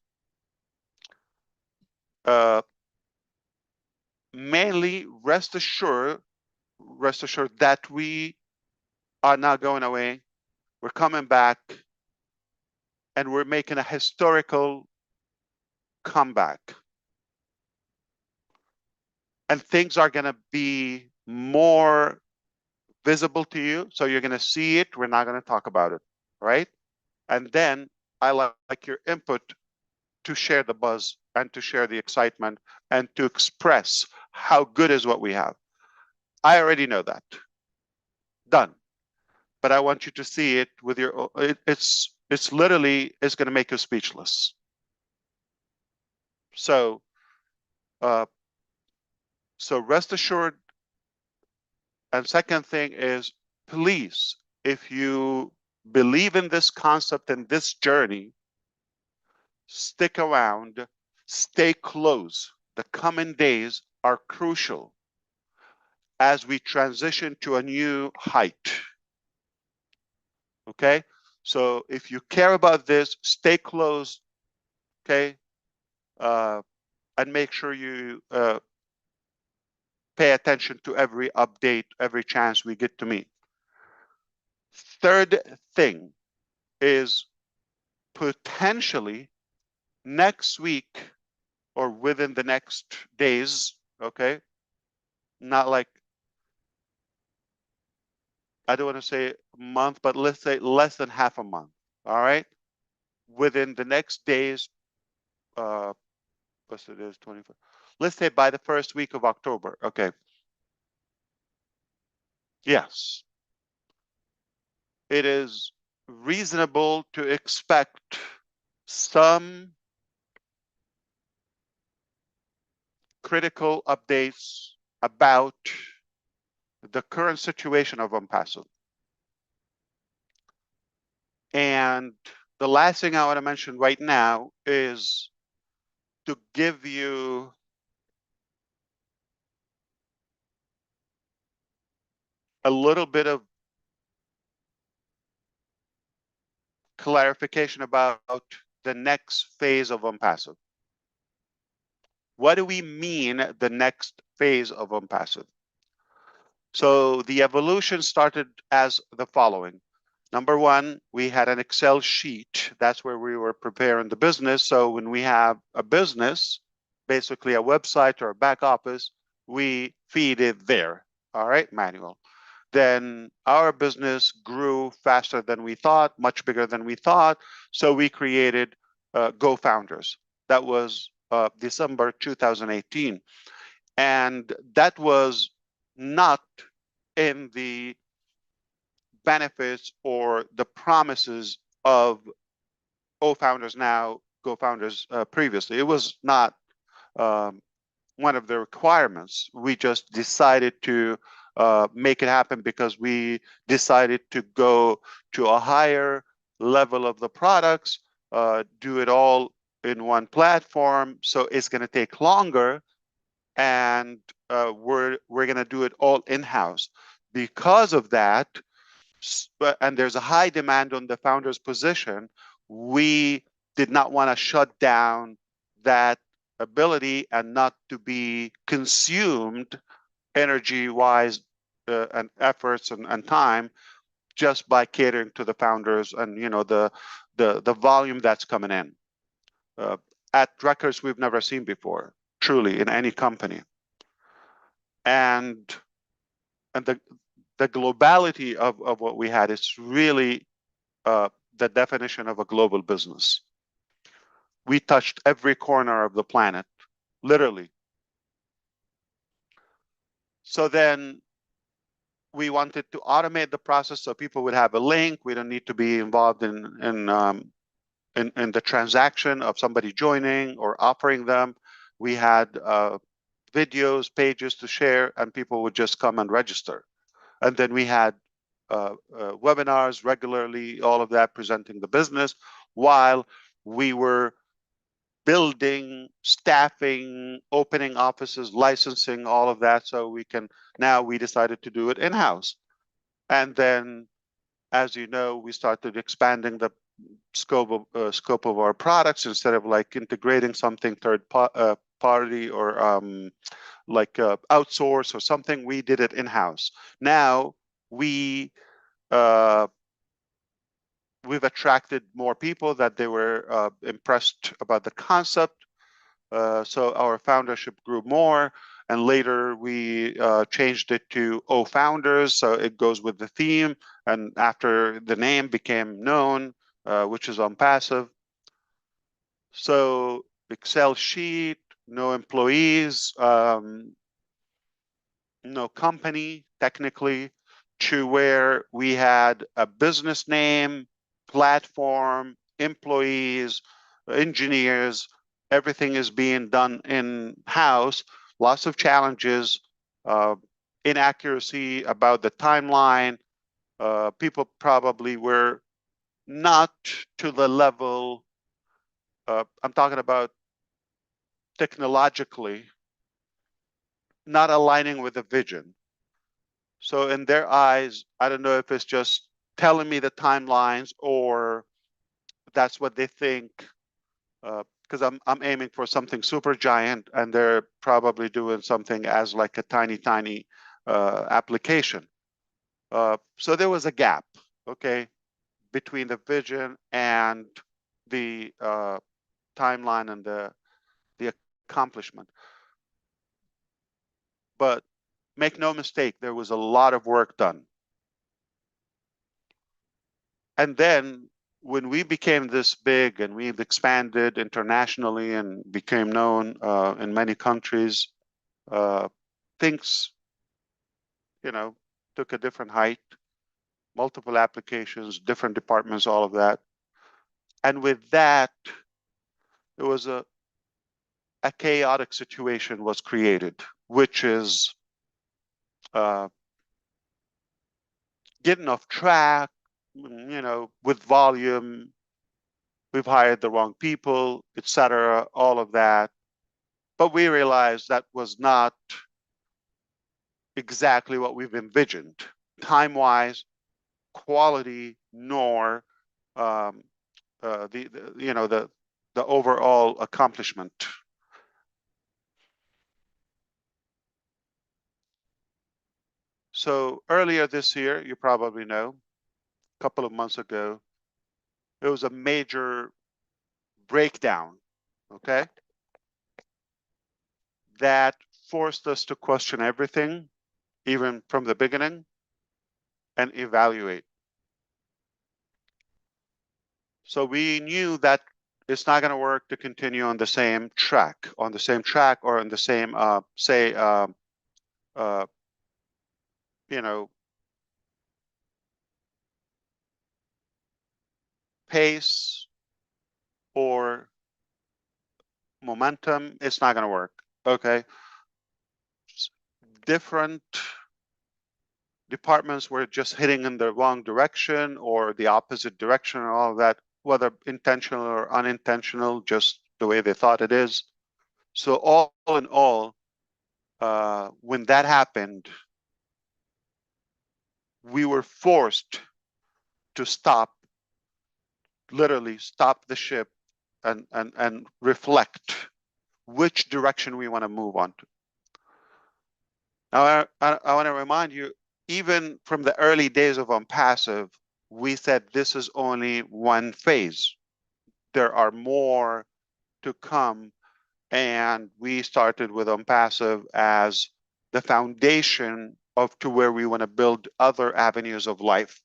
Mainly, rest assured that we are not going away. We're coming back, and we're making a historical come back. And things are going to be more visible to you. So you're going to see it. We're not going to talk about it, right? And then I like your input to share the buzz and to share the excitement and to express how good is what we have. I already know that. Done. But I want you to see it with your, it's literally, it's going to make you speechless. So, so rest assured. And second thing is, please, if you believe in this concept and this journey, stick around, stay close. The coming days are crucial as we transition to a new height. Okay? So if you care about this, stay close, okay? And make sure you pay attention to every update, every chance we get to meet. Third thing is potentially next week or within the next days, okay? Not like, I don't want to say a month, but let's say less than half a month, all right? Within the next days, what's it is, 24. Let's say by the first week of October, okay? Yes. It is reasonable to expect some critical updates about the current situation of Onpassive. And the last thing I want to mention right now is to give you a little bit of clarification about the next phase of Onpassive. What do we mean the next phase of Onpassive? So the evolution started as the following. Number one, we had an Excel sheet. That's where we were preparing the business. So when we have a business, basically a website or a back office, we feed it there. All right, manual. Then our business grew faster than we thought, much bigger than we thought. So we created Go Founders. That was December 2018. And that was not in the benefits or the promises of Founders now, Go Founders previously. It was not one of the requirements. We just decided to make it happen because we decided to go to a higher level of the products, do it all in one platform. So it's going to take longer, and we're going to do it all in-house. Because of that, and there's a high demand on the founder's position, we did not want to shut down that ability and not to be consumed energy-wise and efforts and time just by catering to the founders and the volume that's coming in at records we've never seen before, truly, in any company. And the globality of what we had is really the definition of a global business. We touched every corner of the planet, literally. So then we wanted to automate the process so people would have a link. We don't need to be involved in the transaction of somebody joining or offering them. We had videos, pages to share, and people would just come and register. And then we had webinars regularly, all of that presenting the business while we were building, staffing, opening offices, licensing, all of that. So now we decided to do it in-house. And then, as you know, we started expanding the scope of our products. Instead of like integrating something third party or like outsource or something, we did it in-house. Now we've attracted more people that they were impressed about the concept. So our foundership grew more, and later we changed it to O Founders, so it goes with the theme, and after the name became known, which is Onpassive. So Excel sheet, no employees, no company technically, to where we had a business name, platform, employees, engineers, everything is being done in-house, lots of challenges, uh, inaccuracy about the timeline. People probably were not to the level, I'm talking about technologically, not aligning with the vision. So in their eyes, I don't know if it's just telling me the timelines or that's what they think. Because I'm aiming for something super giant, and they're probably doing something as like a tiny application. So there was a gap, okay, between the vision and the timeline and the accomplishment. But make no mistake, there was a lot of work done. And then when we became this big and we've expanded internationally and became known in many countries, things, took a different height, multiple applications, different departments, all of that. And with that, there was a chaotic situation was created, which is getting off track, with volume. We've hired the wrong people, etc., all of that. But we realized that was not exactly what we've envisioned, time-wise, quality, nor the overall accomplishment. So earlier this year, you probably know, a couple of months ago, it was a major breakdown, okay? That forced us to question everything, even from the beginning, and evaluate. So we knew that it's not going to work to continue on the same track, or on the same, pace or momentum. It's not going to work. Okay. Different departments were just hitting in the wrong direction or the opposite direction, and all of that, whether intentional or unintentional, just the way they thought it is. So all in all, when that happened, we were forced to literally stop the ship and reflect which direction we want to move on to. Now, I want to remind you, even from the early days of Onpassive, we said this is only one phase. There are more to come, and we started with Onpassive as the foundation of to where we want to build other avenues of life.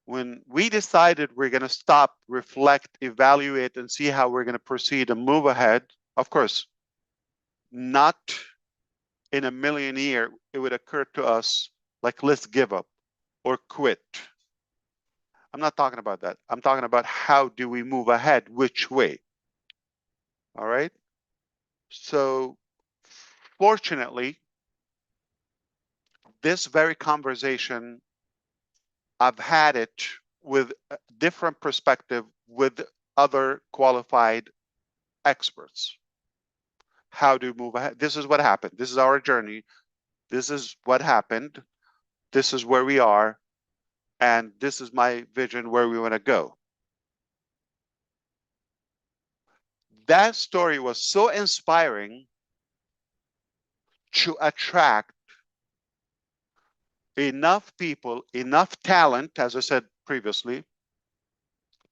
When we decided we're going to stop, reflect, evaluate, and see how we're going to proceed and move ahead, of course, not in a million years it would occur to us like, let's give up or quit. I'm not talking about that. I'm talking about how do we move ahead, which way. All right. So fortunately, this very conversation, I've had it with a different perspective with other qualified experts. How to move ahead. This is what happened. This is our journey. This is what happened. This is where we are. And this is my vision where we want to go. That story was so inspiring to attract enough people, enough talent, as I said previously,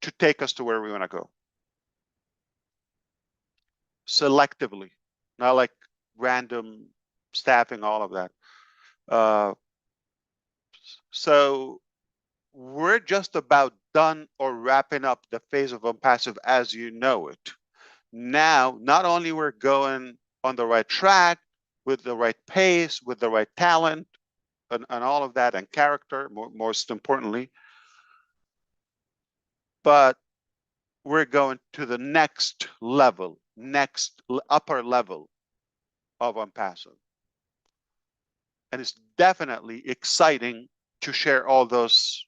to take us to where we want to go. selectively, not like random staffing, all of that. So we're just about done or wrapping up the phase of Onpassive as you know it. Now, not only we're going on the right track, with the right pace, with the right talent, and all of that, and character, most importantly, but we're going to the next level, upper level of Onpassive. And it's definitely exciting to share all those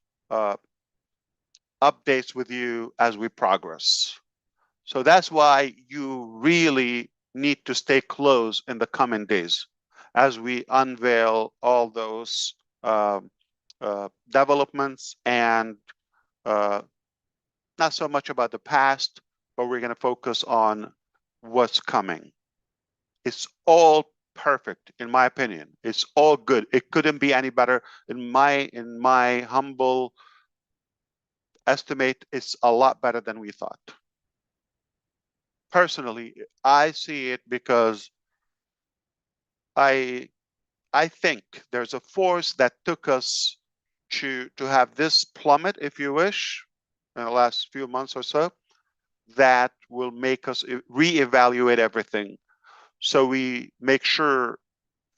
updates with you as we progress. So that's why you really need to stay close in the coming days as we unveil all those developments, and not so much about the past, but we're going to focus on what's coming. It's all perfect, in my opinion. It's all good. It couldn't be any better. In my humble estimate, it's a lot better than we thought. Personally, I see it because I think there's a force that took us to have this plummet, if you wish, in the last few months or so, that will make us reevaluate everything. So we make sure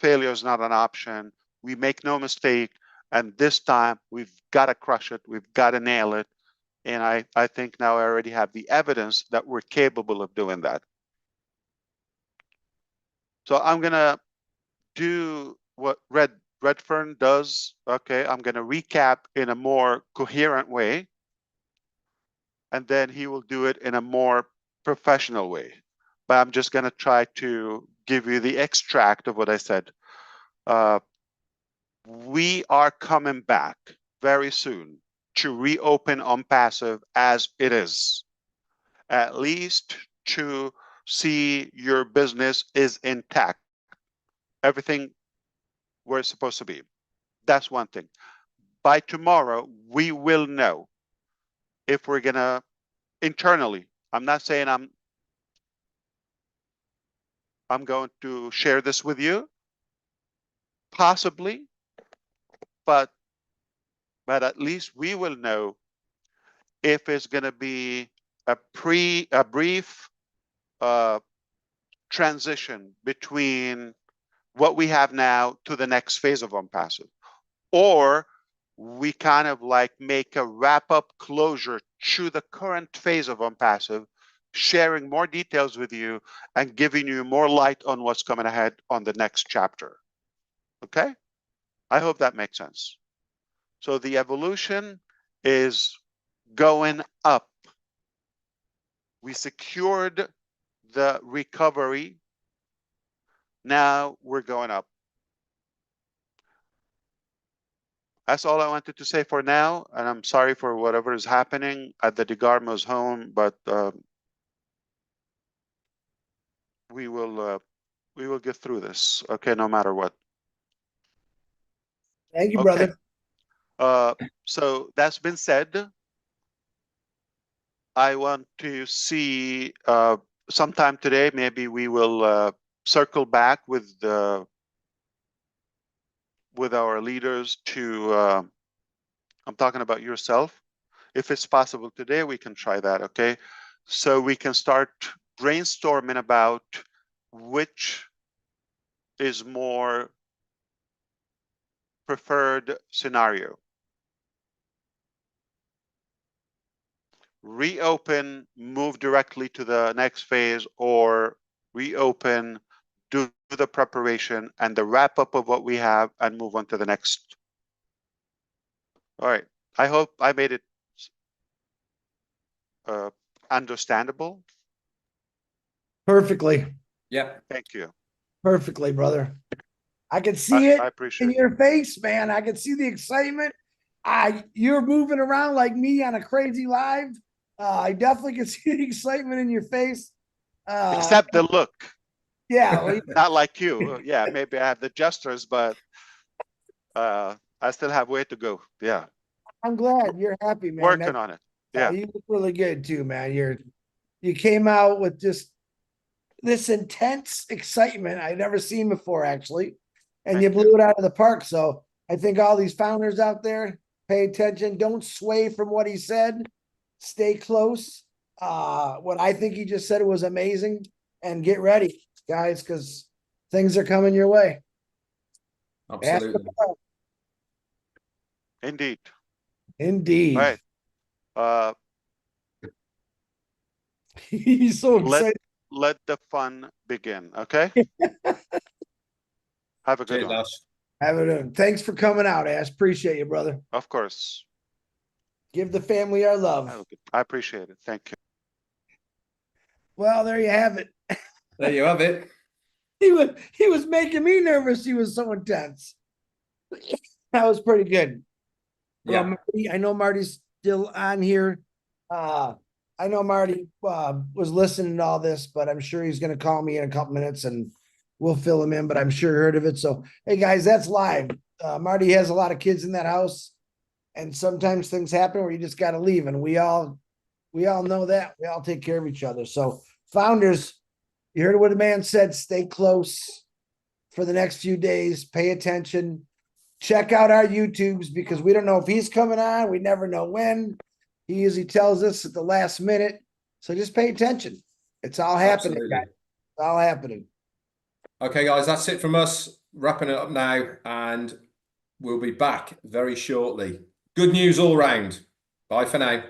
failure is not an option. We make no mistake. And this time we've got to crush it. We've got to nail it. And I think now I already have the evidence that we're capable of doing that. So I'm going to do what Redfern does. Okay, I'm going to recap in a more coherent way. And then he will do it in a more professional way. But I'm just going to try to give you the extract of what I said. We are coming back very soon to reopen Onpassive as it is, at least to see your business is intact, everything where it's supposed to be. That's one thing. By tomorrow, we will know if we're gonna internally. I'm not saying I'm going to share this with you, possibly, but at least we will know if it's going to be a brief transition between what we have now to the next phase of Onpassive, or we kind of like make a wrap-up closure to the current phase of Onpassive, sharing more details with you and giving you more light on what's coming ahead on the next chapter. Okay? I hope that makes sense. So the evolution is going up. We secured the recovery. Now we're going up. That's all I wanted to say for now, and I'm sorry for whatever is happening at the DeGarmo's home, but we will get through this, okay, no matter what. Thank you, Okay. brother. So that's been said. I want to see sometime today, maybe we will circle back with our leaders to, I'm talking about yourself. If it's possible today, we can try that, okay? So we can start brainstorming about which is more preferred scenario. Reopen, move directly to the next phase, or reopen, do the preparation and the wrap up of what we have and move on to the next. All right. I hope I made it understandable. Perfectly. Yeah. Thank you. Perfectly, brother. I can see it I in appreciate it. your face, man. I can see the excitement. You're moving around like me on a crazy live. I definitely can see the excitement in your face. Except the look. Yeah, well, Not like you. Yeah, maybe I have the gestures, but I still have way to go. Yeah. I'm glad you're happy, man. Working on it. Yeah. You look really good too, man. You came out with just this intense excitement I've never seen before, actually. And Thank you blew you. it out of the park. So I think all these founders out there, pay attention. Don't sway from what he said. Stay close. What I think he just said was amazing. And get ready, guys, because things are coming your way. Ask Absolutely. the Lord. Indeed. Indeed. All right. He's so Let excited. let the fun begin. Okay. Have a good Cheers, one. Ash. Have it. Thanks for coming out, Ash. Appreciate you, brother. Of course. Give the family our love. I appreciate it. Thank you. Well, there you have it. There you have it. He was making me nervous. He was so intense. That was pretty good. Well, Yeah. Marty, I know Marty's still on here. I know Marty was listening to all this, but I'm sure he's going to call me in a couple minutes and we'll fill him in. But I'm sure he heard of it. So, hey guys, that's live. Marty has a lot of kids in that house, and sometimes things happen where you just got to leave, and we all know that. We all take care of each other. So, founders, you heard what the man said. Stay close for the next few days. Pay attention. Check out our YouTubes because we don't know if he's coming on. We never know when. He usually tells us at the last minute. So just pay attention. It's all happening, Absolutely. guys. It's all happening. Okay, guys, that's it from us. Wrapping it up now, and we'll be back very shortly. Good news all round. Bye for now.